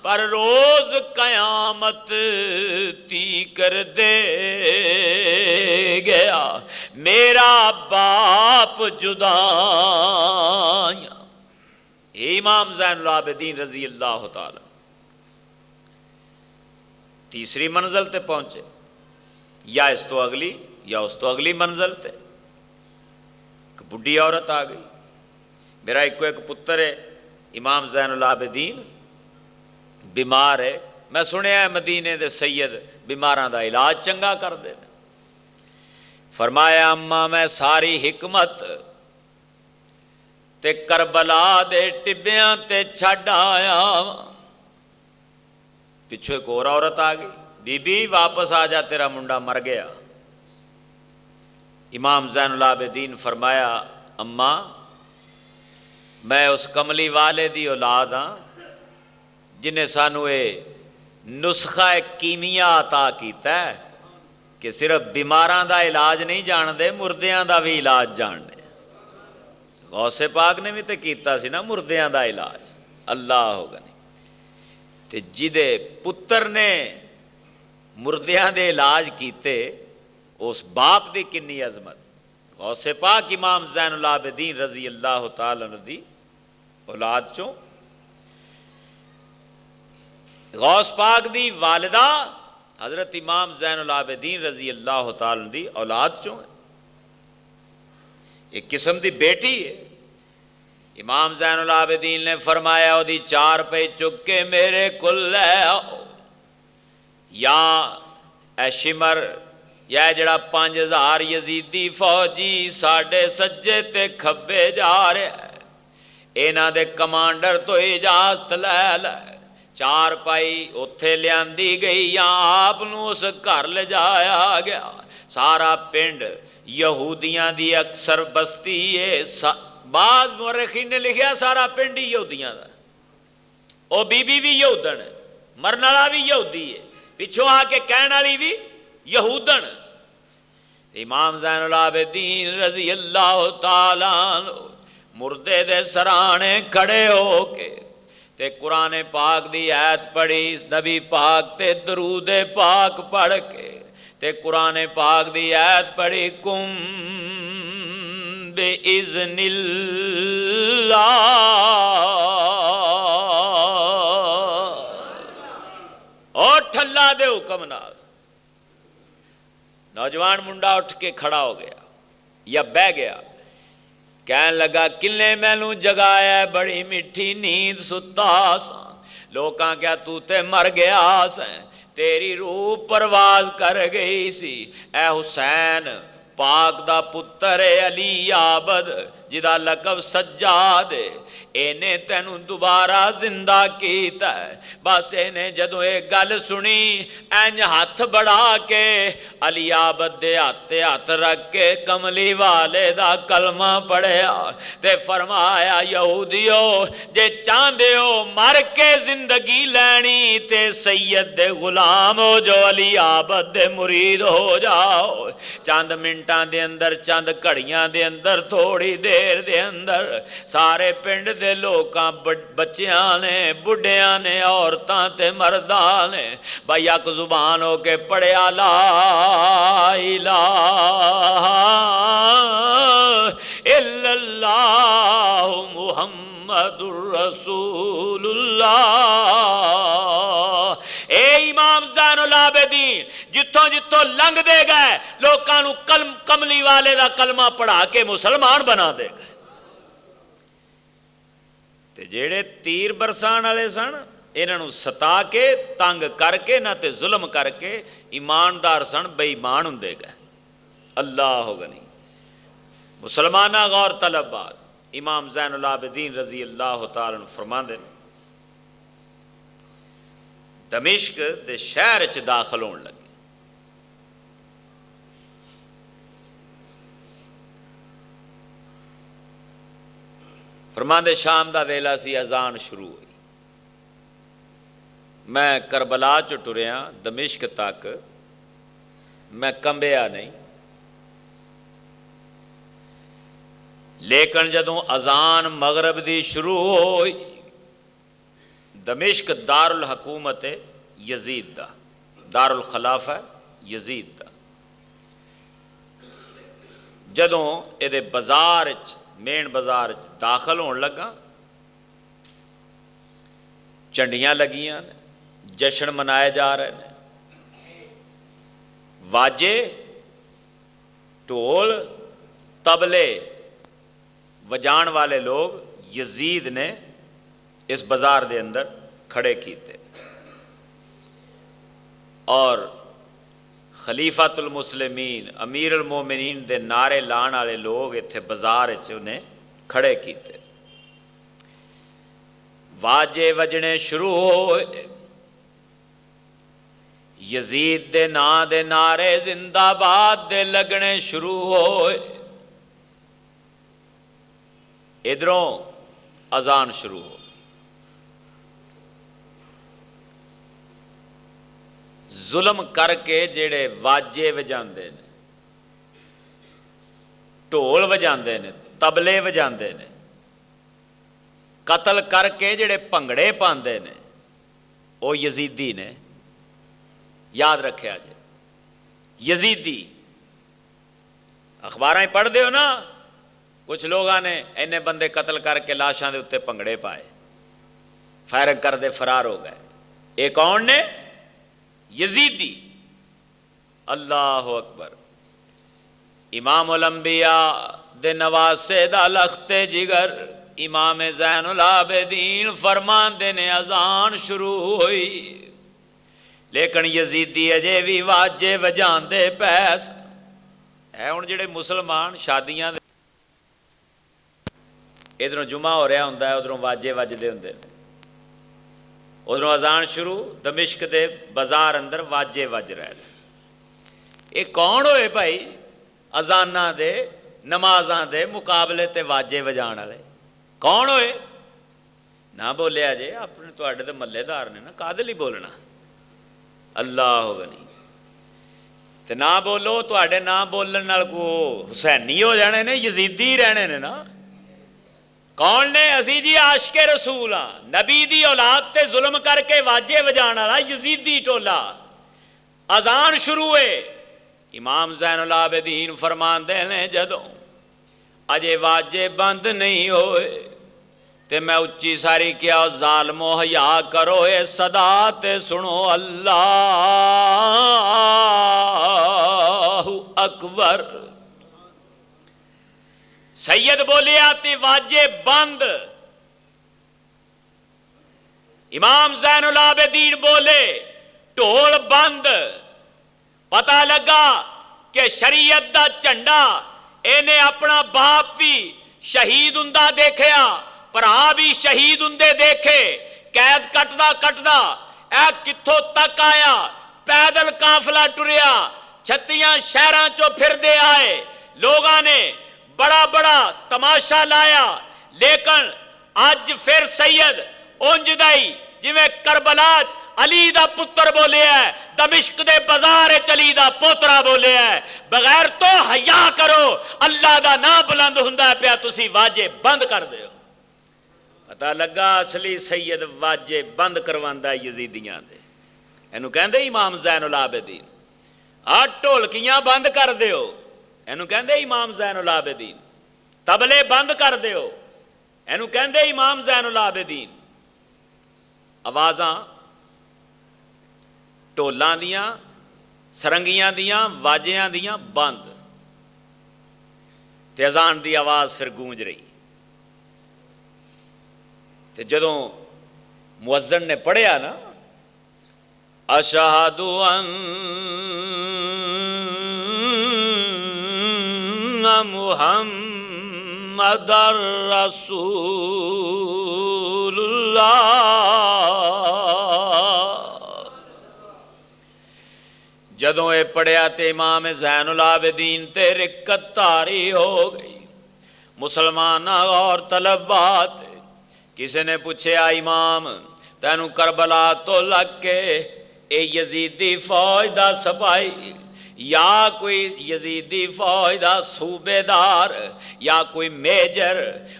S1: پر روز قیامت تی کر دے گیا میرا باپ جدائیاں۔ امام زین العابدین رضی اللہ تعالی تیسری منزل تے پہنچے، یا اس تو اگلی یا اس تو اگلی منزل تے ایک بڈھی عورت آ گئی، میرا ایک پتر ہے امام زین العابدین بیمار ہے، میں سنیا مدینے دے سید بیماراں دا علاج چنگا کر دے۔ فرمایا اما میں ساری حکمت تے کربلا دے ٹبیاں تے چھڈ آیا۔ پچھو ایک اور عورت آ گئی، بی بی واپس آ جا تیرا منڈا مر گیا۔ امام زین العابدین فرمایا اما میں اس کملی والے دی اولاد ہاں جنہیں سانو یہ نسخہ کیمیا عطا کیتا ہے کہ صرف بیماراں دا علاج نہیں جان دے، مردیاں دا بھی علاج جان دے۔ غوث پاک نے بھی تے کیتا سی نا مردیاں دا علاج، اللہ ہوگا نہیں تے جدے پتر نے مردیاں دے علاج کیتے اس باپ دی کنی عظمت۔ غوث پاک امام زین العابدین رضی اللہ تعالی عنہ دی اولاد چوں، غوث پاک دی والدہ حضرت امام زین العابدین رضی اللہ تعالی عنہ دی اولاد چوں ایک قسم دی بیٹی ہے۔ امام زین العابدین نے فرمایا او دی چار پہ چک کے میرے کل لے آؤ، یا اے شمر یا جڑا 5000 یزیدی فوجی ساڑھے سجے تے کھبے جا رہے ہیں، اینا دے کمانڈر تو اجازت لے لے۔ چار پائی اتھے لیاندی گئی یا آپ نو اس گھر لے جایا گیا۔ سارا پنڈ یہودیاں دی اکثر بستی ہے، بعض مورخین نے لکھیا سارا پنڈ ہی یہودیاں دا، او بی بی بھی یہودن ہے، مرن والا بھی یہودی ہے، پچھوں آ کے کہن والی بھی یہودن۔ امام زین العابدین رضی اللہ تعالیٰ عنہ مردے دے سرانے کھڑے ہو کے تے قرآن پاک دی آیت پڑھی، نبی پاک تے درود پاک پڑھ کے تے قرآن پاک دی آیت پڑھی، کم بِإِذْنِ اللہ اٹھ اللہ دے حکم نال۔ نوجوان منڈا اٹھ کے کھڑا ہو گیا یا بہ گیا، کہن لگا کنے مینوں جگایا ہے بڑی میٹھی نیند ستا ساں، لوکاں کیا تو تے مر گیا سیں، تیری روح پرواز کر گئی سی۔ اے حسین پاک دا پتر علی عابد جدا لقب سجاد اینے تینوں دوبارہ زندہ کیتا ہے۔ بس اینے جدوں ایک گل سنی اینج ہاتھ بڑھا کے علی عابد دے ہاتھ رکھ کے کملی والے دا کلمہ پڑھیا تے فرمایا یہودیو جے چاندے ہو مر کے زندگی لینی تے سید دے غلام ہو جو علی عابد دے مرید ہو جاؤ۔ چند منٹاں دے اندر چند کڑیاں دے اندر تھوڑی دیر دے اندر سارے پنڈ دے لوکاں بچیاں نے بڑھیاں نے عورتاں تے مرداں نے بھائی یک زبان ہو کے پڑھیا لا الہ الا اللہ محمد الرسول اللہ۔ اے امام زین العابدین جتوں جتوں لنگ دے گئے لوکانو کملی والے دا کلمہ پڑھا کے مسلمان بنا دے گئے۔ تے جیڑے تیر برسان والے سن انہاں ستا کے تنگ کر کے نہ تے ظلم کر کے ایماندار سن بے ایمان ہوندے گئے۔ اللہ ہوگا نہیں مسلمانہ غور طلب بات امام زین العابدین رضی اللہ تعالیٰ عنہ فرماندے دمشق دے شہر چ داخل ہون لگے۔ فرماندے شام دا ویلا سی، اذان شروع ہوئی، میں کربلا چ ٹریا دمشق تک، میں کمبیا نہیں، لیکن جدوں اذان مغرب دی شروع ہوئی دمشق دار الحکومت یزید دا، دار الخلافہ یزید دا، جدوں یہ بازار مین بازار داخل ہون لگا چنڈیاں لگیاں جشن منائے جا رہے ہیں، واجے ٹول تبلے وجان والے لوگ یزید نے اس بازار دے اندر کھڑے کیتے اور خلیفۃ المسلمین امیر المومنین دے نعرے لان والے لوگ اتنے بازار انہیں کھڑے کیتے، واجے وجنے شروع ہوئے، یزید دے نا دے نعرے زندہ باد دے لگنے شروع ہوئے، ادھروں اذان شروع ہو، ظلم کر کے جڑے واجے وجاندے نے، ڈھول وجاندے نے، تبلے وجاندے نے، قتل کر کے جڑے بھنگڑے پاندے نے وہ یزیدی نے، یاد رکھیا جی یزیدی۔ اخباراں پڑھ دے ہو نا، کچھ لوگاں نے اینے بندے قتل کر کے لاشاں دے اتنے بھنگڑے پائے، فائرنگ کر دے فرار ہو گئے، یہ کون نے؟ یزیدی۔ اللہ اکبر۔ امام الانبیاء دے نواسے دا لخت جگر امام زین العابدین فرماندے نے اذان شروع ہوئی، لیکن یزیدی اجے بھی واجے وجاندے پیس ہے۔ ہن جڑے مسلمان شادیاں ادھروں جمعہ ہو رہا ہوندا ہے، ادھروں واجے وجدے ہوندے نے، ادھروں اذان شروع، دمشق دے بازار اندر واجے وج رہے ہیں۔ یہ کون ہوئے بھائی اذاناں دے نمازاں دے مقابلے تے واجے وجان والے؟ کون ہوئے؟ نہ بولیا جے، اپنے تواڈے تے محلے دار نے نا، کادے لئی بولنا؟ اللہ غنی تے نہ بولو، تواڈے نہ بولن نال کو حسینی ہو جانے نے، یزیدی رہنے نے نا۔ کون نے؟ اسی جی عاشق رسول ہاں، نبی دی اولاد تے ظلم کر کے واجے وجان والا یزیدی ٹولا۔ اذان شروع ہوئے، امام زین العابدین فرماندے نے جدوں اجے واجے بند نہیں ہوئے تے میں اچھی ساری کیا، ظالمو حیا کرو اے صدا تے سنو، اللہ اکبر۔ سید بولیا تے واجے بند، امام زین العابدین بولے ڈھول بند۔ پتہ لگا کہ شریعت دا جھنڈا اینے اپنا باپ بھی شہید ہوندا دیکھیا، بھرا بھی شہید ہوندے دیکھے، قید کٹدا کٹدا اے کتھوں تک آیا، پیدل قافلہ ٹریا، 36 شہراں چوں پھردے آئے، لوگاں نے بڑا بڑا تماشا لایا، لیکن اج پھر سید اونج دائی جویں کربلا علی دا پتر بولے ہے، دمشق دے بازار علی دا پوترا بولے ہے، بغیر تو حیا کرو، اللہ دا نام بلند ہوندا ہے پیا، تسی واجے بند کر دیو۔ پتہ لگا اصلی سید واجے بند کرواندا یزیدیاں دے، اینو کہندے امام زین العابدین۔ آ ڈھولکیاں بند کر دیو، اینو کہندے امام زین العابدین۔ تبلے بند کر دیو، اینو کہندے امام زین العابدین۔ آوازاں ڈھولاں دیاں، سرنگیاں دیاں، واجیاں دیاں بند، تے اذان دی آواز پھر گونج رہی۔ تے جدوں مؤذن نے پڑھیا نا، اشہد ان محمد رسول اللہ، جدوں اے پڑھیا تے امام زین العابدین تے رکت طاری ہو گئی۔ مسلمان اور طلبات کسی نے پوچھا امام تینوں کربلا تو لگ کے اے یزیدی فوج دا سپاہی یا کوئی یزیدی فوج دا صوبے دار یا کوئی میجر،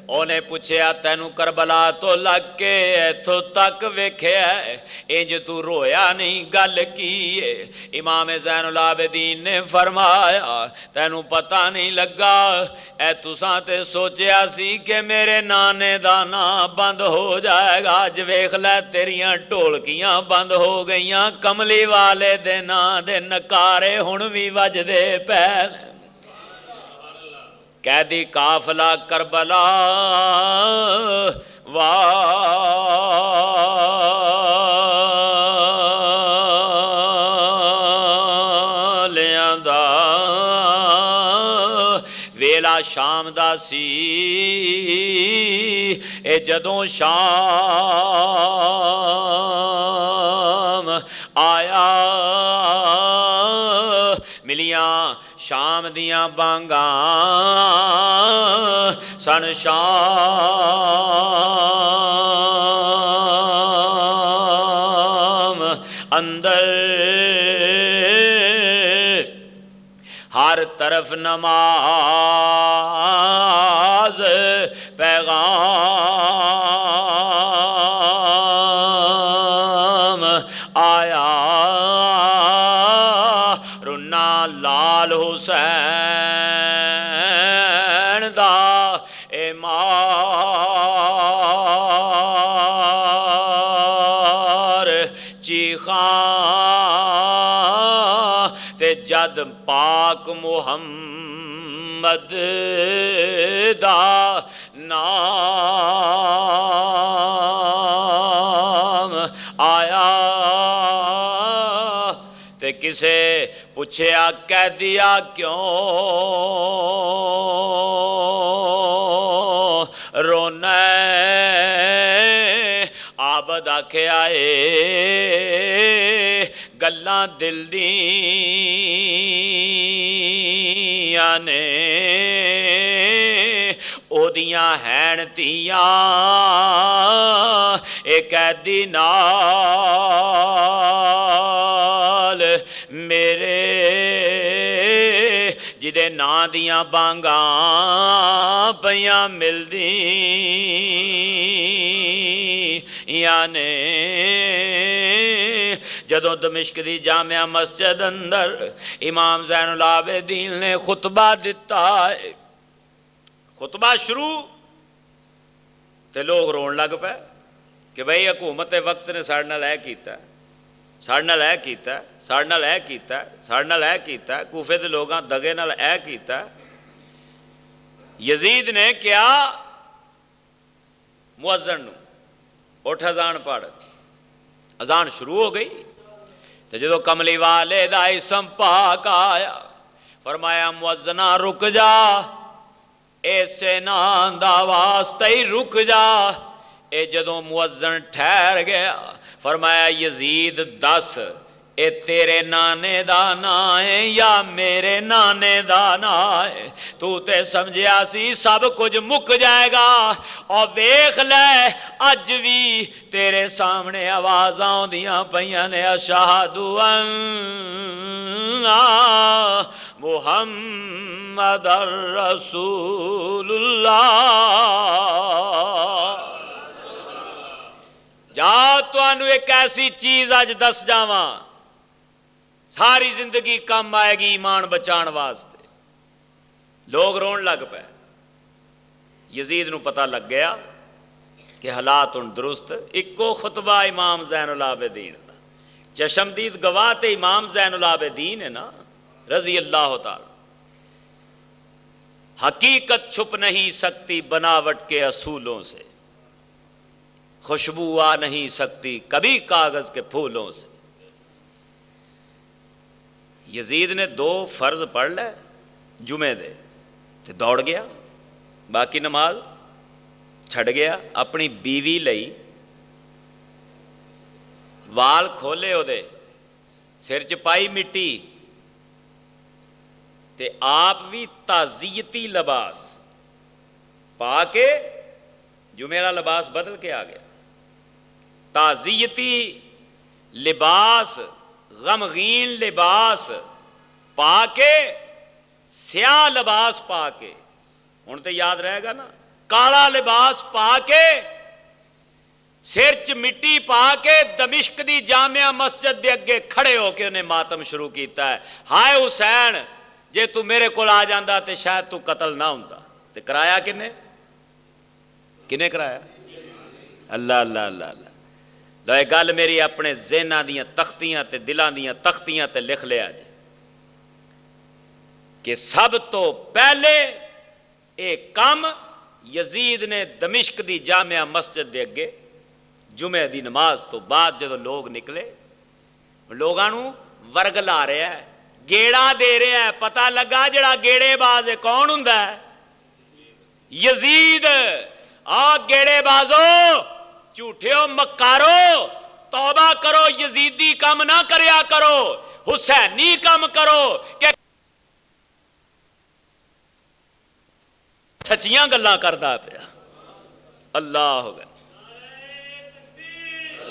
S1: انہیں پوچھیا تینوں کربلا تو لگ کے ایتھوں تک ویکھیا انج تو رویا نہیں، گل کی ہے؟ امام زین العابدین نے فرمایا تینوں پتہ نہیں لگا، اے تساں تے سوچیا سی کہ میرے نانے دا نام بند ہو جائے گا، اج ویکھ لے تیریاں ڈھولکیاں بند ہو گئیاں، کملی والے دے نام دے نکارے ہن بھی وجدے پے۔ قیدی قافلہ کربلا واہ ویلا شام دا سی اے جدوں شام آیا ملیاں شام دیاں بانگاں سن شام اندر ہر طرف نماز پیغام آیا رنا لال حسین دا مار چیخاں تے جد پاک محمد دا نام آیا تے کسے پوچھیا کہہ دیا کیوں رونا عابد آکھے آئے گلاں دل دیاں نے او دیاں ہین تیاں اے قیدی نال میرے جدے نا دیاں بانگاں پیاں ملدیاں نے جدوں دمشق دی جامعہ مسجد اندر امام زین العابدین نے خطبہ دیتا ہے خطبہ شروع تے لوگ رون لگ پے کہ بھئی حکومت وقت نے ساڑھے نال اے کیتا ہے ساڑھے نال اے کیتا ہے ساڑھے نال اے کیتا ہے ساڑھے نال اے کیتا ہے کوفے دے لوگاں دگے نال اے کیتا ہے یزید نے کیا مؤذن نو اٹھ اذان پڑھ اذان شروع ہو گئی تو جدو کملی والے دا اسم پاک آیا فرمایا مؤذنہ رک جا ایسے نام دا واسطہ ہی رک جا اے جدو مؤذن ٹھہر گیا فرمایا یزید دس اے تیرے نانے دا نا ہے یا میرے نانے دا نا ہے تو تے سمجھیا سی سب کچھ مک جائے گا اور ویکھ لے اج بھی تیرے سامنے آوازاں دیاں پیاں نے اشہد ان محمد رسول اللہ جا تو انو ایک ایسی چیز آج دس جاواں ساری زندگی کم آئے گی ایمان بچان واسطے لوگ رون لگ پے یزید نو پتہ لگ گیا کہ حالات ان درست اکو خطبہ امام زین العابدین دا چشمدید گواہ تے امام زین العابدین ہے نا رضی اللہ تعالی حقیقت چھپ نہیں سکتی بناوٹ کے اصولوں سے خوشبو آ نہیں سکتی کبھی کاغذ کے پھولوں سے یزید نے 2 فرض پڑھ لے جمعے دے تے دوڑ گیا باقی نماز چھڑ گیا اپنی بیوی لئی وال کھولے ہو دے سر چ پائی مٹی تے آپ بھی تعزیتی لباس پا کے جمعے والا لباس بدل کے آ گیا تعزیتی لباس غمگین لباس پا کے سیاہ لباس پا کے ہن تے یاد رہے گا نا کالا لباس پا کے سر چ مٹی پا کے دمشق دی جامعہ مسجد دے اگے کھڑے ہو کے انہیں ماتم شروع کیتا ہے ہائے حسین جے تو میرے کول آ جاندا تے شاید تو قتل نہ ہوندا تے کرایا کنے کرایا اللہ اللہ اللہ اللہ لو یہ گل میری اپنے ذہناں دیاں تختیاں تے دلاں دیاں تختیاں تے لکھ لیا جے کہ سب تو پہلے ایک کام یزید نے دمشق دی جامعہ مسجد دے اگے جمعہ دی نماز تو بعد جدو لوگ نکلے لوگاں نو ورگ لا رہا ہے گیڑا دے رہا ہے، پتہ لگا جڑا گیڑے باز ہے کون ہوندا ہے؟ یزید۔ آ گیڑے بازو، جھوٹیو مکارو، توبہ کرو، یزیدی کم نہ کریا کرو، حسینی کم کرو کہ سچیاں گلاں کردا پیا۔ اللہ ہو گیا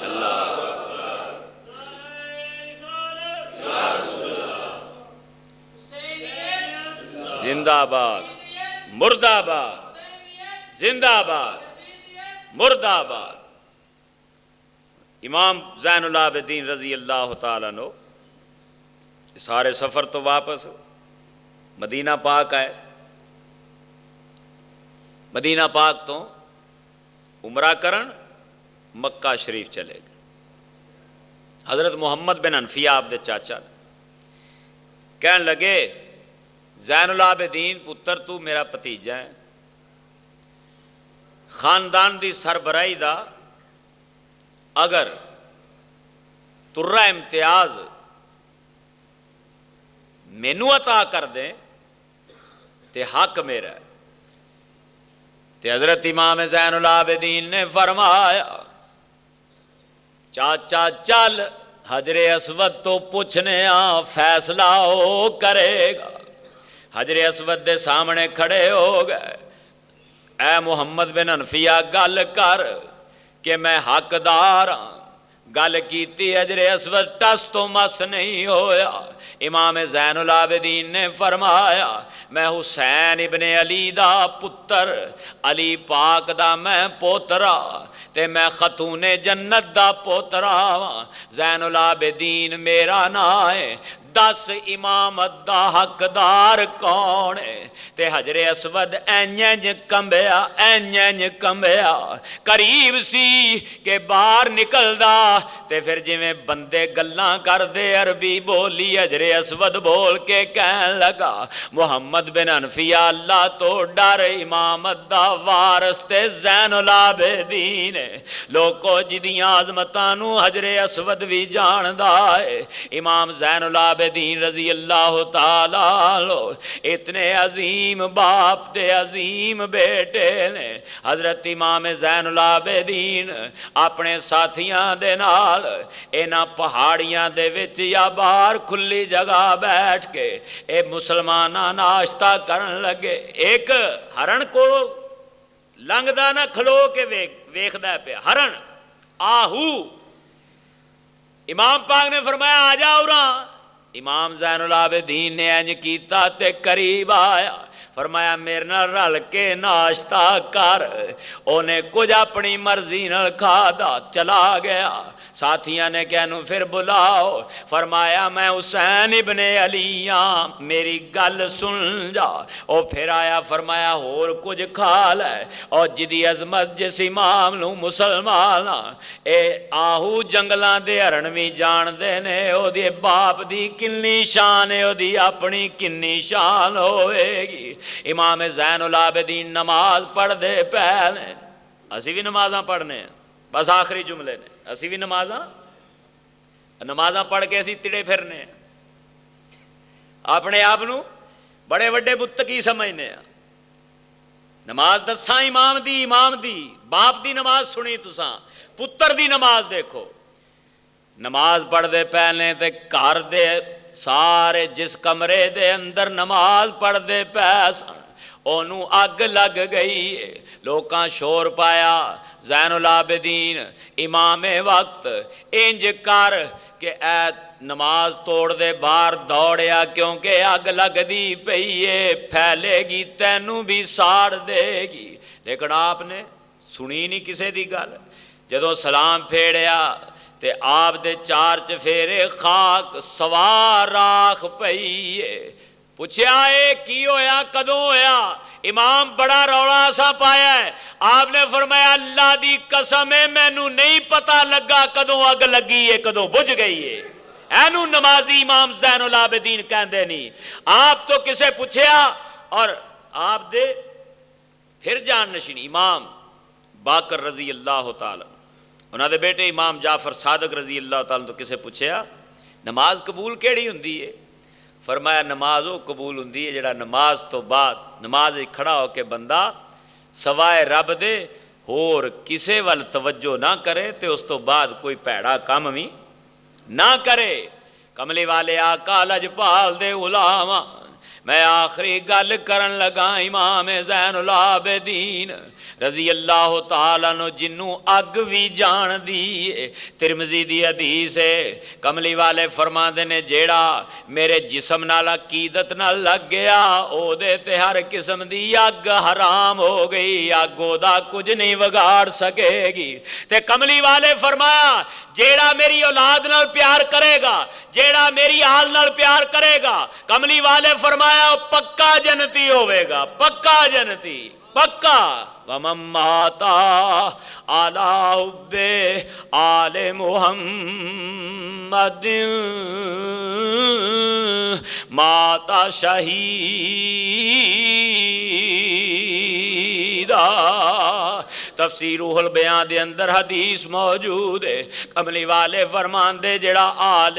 S1: اللہ زندہ آباد، مردہ آباد، زندہ آباد، مردہ آباد۔ امام زین العابدین رضی اللہ تعالیٰ عنہ سارے سفر تو واپس مدینہ پاک آئے، مدینہ پاک تو عمرہ کرن مکہ شریف چلے گئے۔ حضرت محمد بن حنفیہ آپ دے چاچا کہن لگے زین العابدین پتر تو میرا بھتیجا ہے، خاندان دی سربراہی دا اگر ترہ امتیاز مینو عطا کر دیں تے حق میرا ہے۔ تے حضرت امام زین العابدین نے فرمایا چاچا چل حجر اسود تو پوچھنے فیصلہ وہ کرے گا۔ حجر اسود دے سامنے کھڑے ہو گئے، اے محمد بن حنفیہ گل کر کہ میں حقدار ہاں۔ گل کیتی حجر اسود ٹس تو مس نہیں ہویا۔ امام زین العابدین نے فرمایا میں حسین ابن علی دا پتر، علی پاک دا میں پوترا تے میں خاتون جنت دا پوترا ہاں۔ زین العابدین میرا نام ہے، 10 امامت دا حقدار کون ہے؟ تے حجر اسود اینج کمبیا، اینج کمبیا، قریب سی کہ باہر نکل دا تے پھر جویں بندے گلاں کر دے عربی بولی، حجر اسود بول کے کہن لگا محمد بن حنفیہ اللہ تو ڈر، امامت دا وارث تے زین العابدین لوکو جدیاں عظمتانو حجر اسود بھی جاندا ہے۔ امام زین العابدین رضی اللہ تعالیٰ اتنے عظیم باپ دے عظیم بیٹے نے۔ حضرت امام زین العابدین اپنے ساتھیاں دے نال اینا پہاڑیاں دے وچ یا باہر کھلی جگہ بیٹھ کے اے مسلمانہ ناشتہ کرن لگے۔ ایک ہرن کو لنگ دا نہ کھلو کے ویکھ دا پہ ہرن آہو، امام پاک نے فرمایا آ جاؤ راں۔ امام زین العابدین نے انج کیتا تے قریب آیا، فرمایا میرے نال رل کے ناشتہ کر۔ انہیں کچھ اپنی مرضی نال کھادا چلا گیا۔ ساتھیاں نے کہنو پھر بلاؤ، فرمایا میں حسین ابن علی ہاں، میری گل سن جا۔ او پھر آیا، فرمایا اور کچھ کھا لے۔ اور جدی عظمت جس امام نو مسلمان اے آہو جنگلاں دے ہرن وی جان دے نے، او دی باپ دی کنی شان ہے، او دی اپنی کنی شان ہوئے گی۔ امام زین العابدین نماز پڑھ دے پہلے، اسی بھی نمازاں پڑھنے ہیں، بس آخری جملے نے، اسی بھی نمازاں پڑھ کے اسی تڑے پھرنے ہیں، اپنے آپ نو بڑے وڈے متقی سمجھنے ہیں۔ نماز دساں امام دی باپ دی نماز سنی تساں، پتر دی نماز دیکھو۔ نماز پڑھ دے پہلے تے گھر دے سارے جس کمرے دے اندر نماز پڑھ دے پیسن اونوں اگ لگ گئی ہے، لوکاں شور پایا، زین العابدین امام وقت انج کر کہ اے نماز توڑ دے باہر دوڑیا، کیونکہ اگ لگ دی پئی ہے، پھیلے گی تینوں بھی ساڑ دے گی۔ لیکن آپ نے سنی نہیں کسے دی گل، جدوں سلام پھیڑیا تے آپ دے چار چفیرے خاک سوار راکھ پئی ہے۔ پوچھیا اے کی ہویا، کدوں ہویا؟ امام بڑا رولا سا پایا ہے۔ آپ نے فرمایا اللہ دی قسم ہے مینوں نہیں پتہ لگا کدوں اگ لگی ہے کدوں بجھ گئی ہے۔ اینو نمازی امام زین العابدین کہندے نہیں۔ آپ تو کسے پوچھیا اور آپ دے پھر جان نشین امام باقر رضی اللہ تعالی انہاں دے بیٹے امام جعفر صادق رضی اللہ تعالیٰ تو کسے پوچھیا نماز قبول کیڑی ہوندی ہے؟ فرمایا نماز وہ قبول ہوندی ہے جڑا نماز تو بعد نماز کھڑا ہو کے بندہ سوائے رب دے اور کسے وال توجہ نہ کرے تے اس تو بعد کوئی پیڑا کام بھی نہ کرے۔ کملی والے آقا لجپال دے غلام، میں آخری گل کرن لگا امام زین العابدین رضی اللہ تعالیٰ نو جنوں اگ بھی جان دی۔ ترمذی دی حدیث ہے، کملی والے فرماندے نے جیڑا میرے جسم نال عقیدت نال لگ گیا او دے تے ہر قسم دی اگ حرام ہو گئی، اگ او دا کچھ نہیں بگاڑ سکے گی۔ تے کملی والے فرمایا جیڑا میری اولاد نال پیار کرے گا، جیڑا میری آل نال پیار کرے گا، کملی والے فرمایا پکا جنتی ہوئے گا، پکا جنتی، پکا۔ وَمَن مَّاتَ عَلَىٰ حُبِّ آلِ مُحَمَّدٍ مَاتَ شہیداً۔ تفسیر روح البیان دے اندر حدیث موجود ہے، کملی والے فرماندے جڑا آل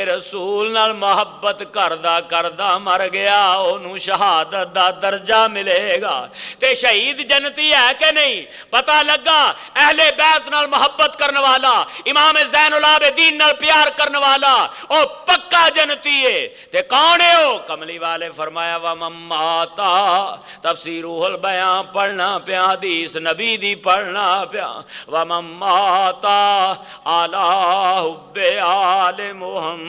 S1: رسول نال محبت کردہ مر گیا انہوں شہادت دا درجہ ملے گا۔ تے شہید جنتی ہے کہ نہیں؟ پتہ لگا اہل بیت نال محبت کرنے والا، امام زین العابدین نال پیار کرنے والا او پکا جنتی ہے۔ تے کون ہے او؟ کملی والے فرمایا وَمَن مَّاتَ، تفسیر روح البیان پڑھنا پیا، حدیث نبی دی پڑھنا پیا، وَمَن مَّاتَ عَلَىٰ حُبِّ آلِ مُحَمَّدٍ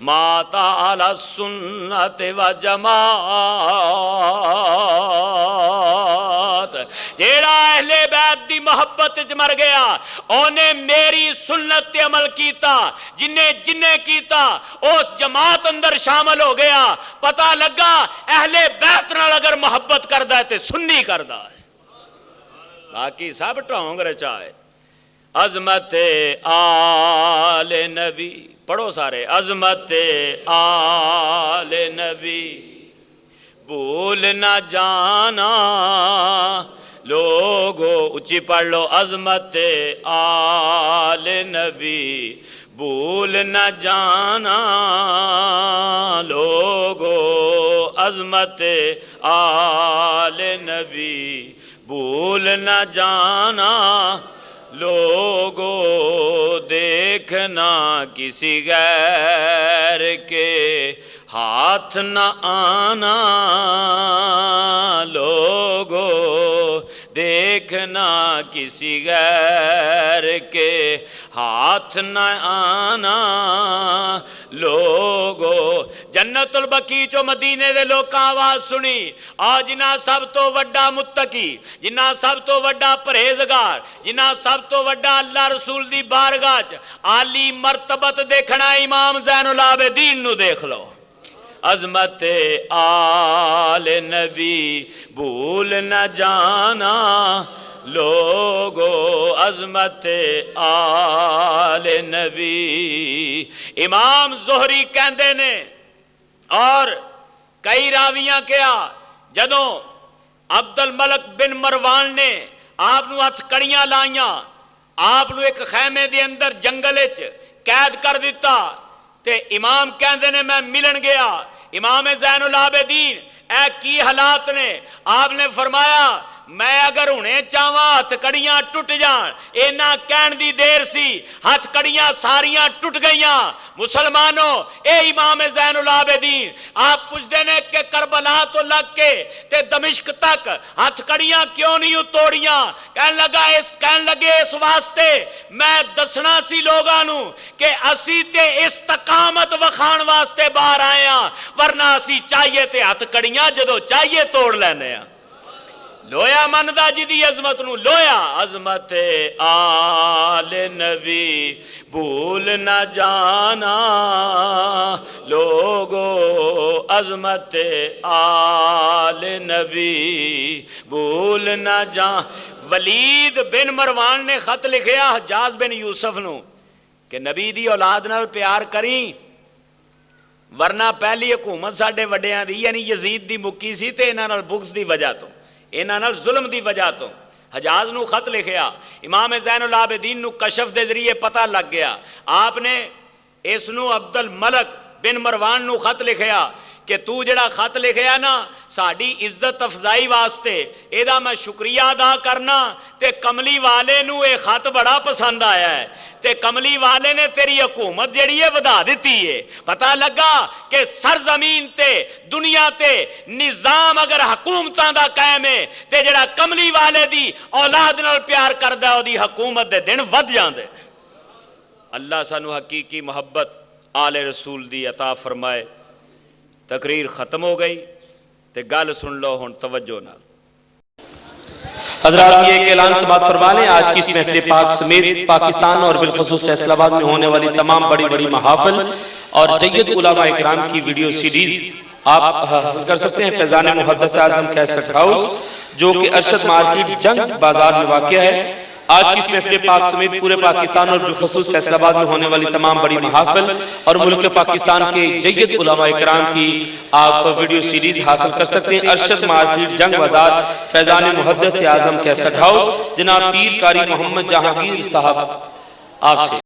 S1: مَاتَ عَلَى السُّنَّةِ وَجَمَاعَت۔ جیڑا اہل بیت دی محبت وچ مر گیا اونے میری سنت تے عمل کیتا، جنہیں کیتا اس جماعت اندر شامل ہو گیا۔ پتہ لگا اہل بیت نال اگر محبت کردا ہے تے سنی کردا ہے، باقی سب ٹھونگ رچائے۔ عظمت آل نبی پڑھو سارے، عظمت آل نبی بھول نہ جانا لوگو، اچھی پڑھ لو، عظمت آل نبی بھول نہ جانا لوگو، عظمت آل نبی بھول نہ جانا لوگو، دیکھنا کسی غیر کے ہاتھ نہ آنا لوگو، دیکھنا کسی غیر کے ہاتھ نہ آنا لوگو۔ جنت البقیع چو مدینے دے لوکاں آواز سنی، آج جنہ سب تو وڈا متقی، جنہ سب تو وڈا پرہیزگار، جنہ سب تو وڈا اللہ رسول دی بارگاہ چ عالی مرتبت دیکھنا امام زین العابدین نو دیکھ لو۔ عظمت آل نبی بھول نہ جانا لوگو، عظمت آل نبی۔ امام زہری کہندے نے اور کئی راویاں کیا جدوں عبد الملک بن مروان نے آپ نو ہتھ کڑیاں لائیاں، آپ نو ایک خیمے دے اندر جنگل وچ قید کر دیتا، تے امام کہندے نے میں ملن گیا، امام زین العابدین اے کی حالات نے؟ آپ نے فرمایا میں اگر انہیں چاہواں ہتھ کڑیاں ٹوٹ جان، اینا کہن دی دیر سی، ہتھ کڑیاں ساریاں ٹوٹ گئیاں۔ مسلمانوں اے امام زین العابدین آپ پوچھ دینے کہ کربلا تو لگ کے تے دمشق تک ہتھ کڑیاں کیوں نہیں توڑیاں؟ کہن لگے اس واسطے میں دسنا سی لوگانوں کہ اسی تے استقامت وکھان واسطے باہر آئے ہاں، ورنہ اسی چاہیے تے ہتھ کڑیاں جدو چاہیے توڑ لینے ہاں۔ لویا مندہ جی دی عظمت نو، لویا عظمت آل نبی بھول نہ جانا لوگو، عظمت آل نبی بھول نہ جانا۔ ولید بن مروان نے خط لکھیا حجاج بن یوسف نو کہ نبی دی اولاد نال پیار کریں، ورنہ پہلی حکومت ساڑھے وڈیاں دی یعنی یزید دی مکی سی تے انہاں نال بغض دی وجہ تو، انہاں نال ظلم دی وجہ تو حجاز نو خط لکھیا۔ امام زین العابدین نو کشف دے ذریعے پتہ لگ گیا، آپ نے اس نو عبد الملک بن مروان نو خط لکھیا کہ تو جڑا خط لکھیا نا ساڑی عزت افزائی واسطے ایدہ میں شکریہ ادا کرنا تے کملی والے نو اے خط بڑا پسند آیا ہے تے کملی والے نے تیری حکومت جڑی ہے ودا دیتی ہے پتہ لگا کہ سرزمین تے دنیا تے نظام اگر حکومتاں دا قائم ہے تے جڑا کملی والے دی اولاد نال پیار کردہ ہے دی حکومت دے دن ود جاندے اللہ سانو حقیقی محبت آل رسول دی عطا فرمائے تقریر ختم ہو گئی تے گل سن لو ہن توجہ نال
S2: حضرات یہ ایک اعلان سماعت فرما لیں آج کی اس محفل پاک سمیت پاکستان اور بالخصوص فیصل آباد میں ہونے والی تمام بڑی بڑی محافل اور جید علماء اکرام کی ویڈیو سیریز آپ حاصل کر سکتے ہیں فیضان محدث اعظم کیسٹ ہاؤس جو کہ ارشد مارکیٹ جنگ بازار میں واقع ہے آج کی اس محفل پاک سمیت پورے پاکستان اور بالخصوص فیصل آباد میں ہونے والی تمام بڑی محافل اور ملک پاکستان کے جید علماء اکرام کی آپ ویڈیو سیریز حاصل کر سکتے ہیں ارشد مارکیٹ جنگ بازار فیضان محدث اعظم کیسٹ ہاؤس جناب پیر قاری محمد جہانگیر صاحب آپ سے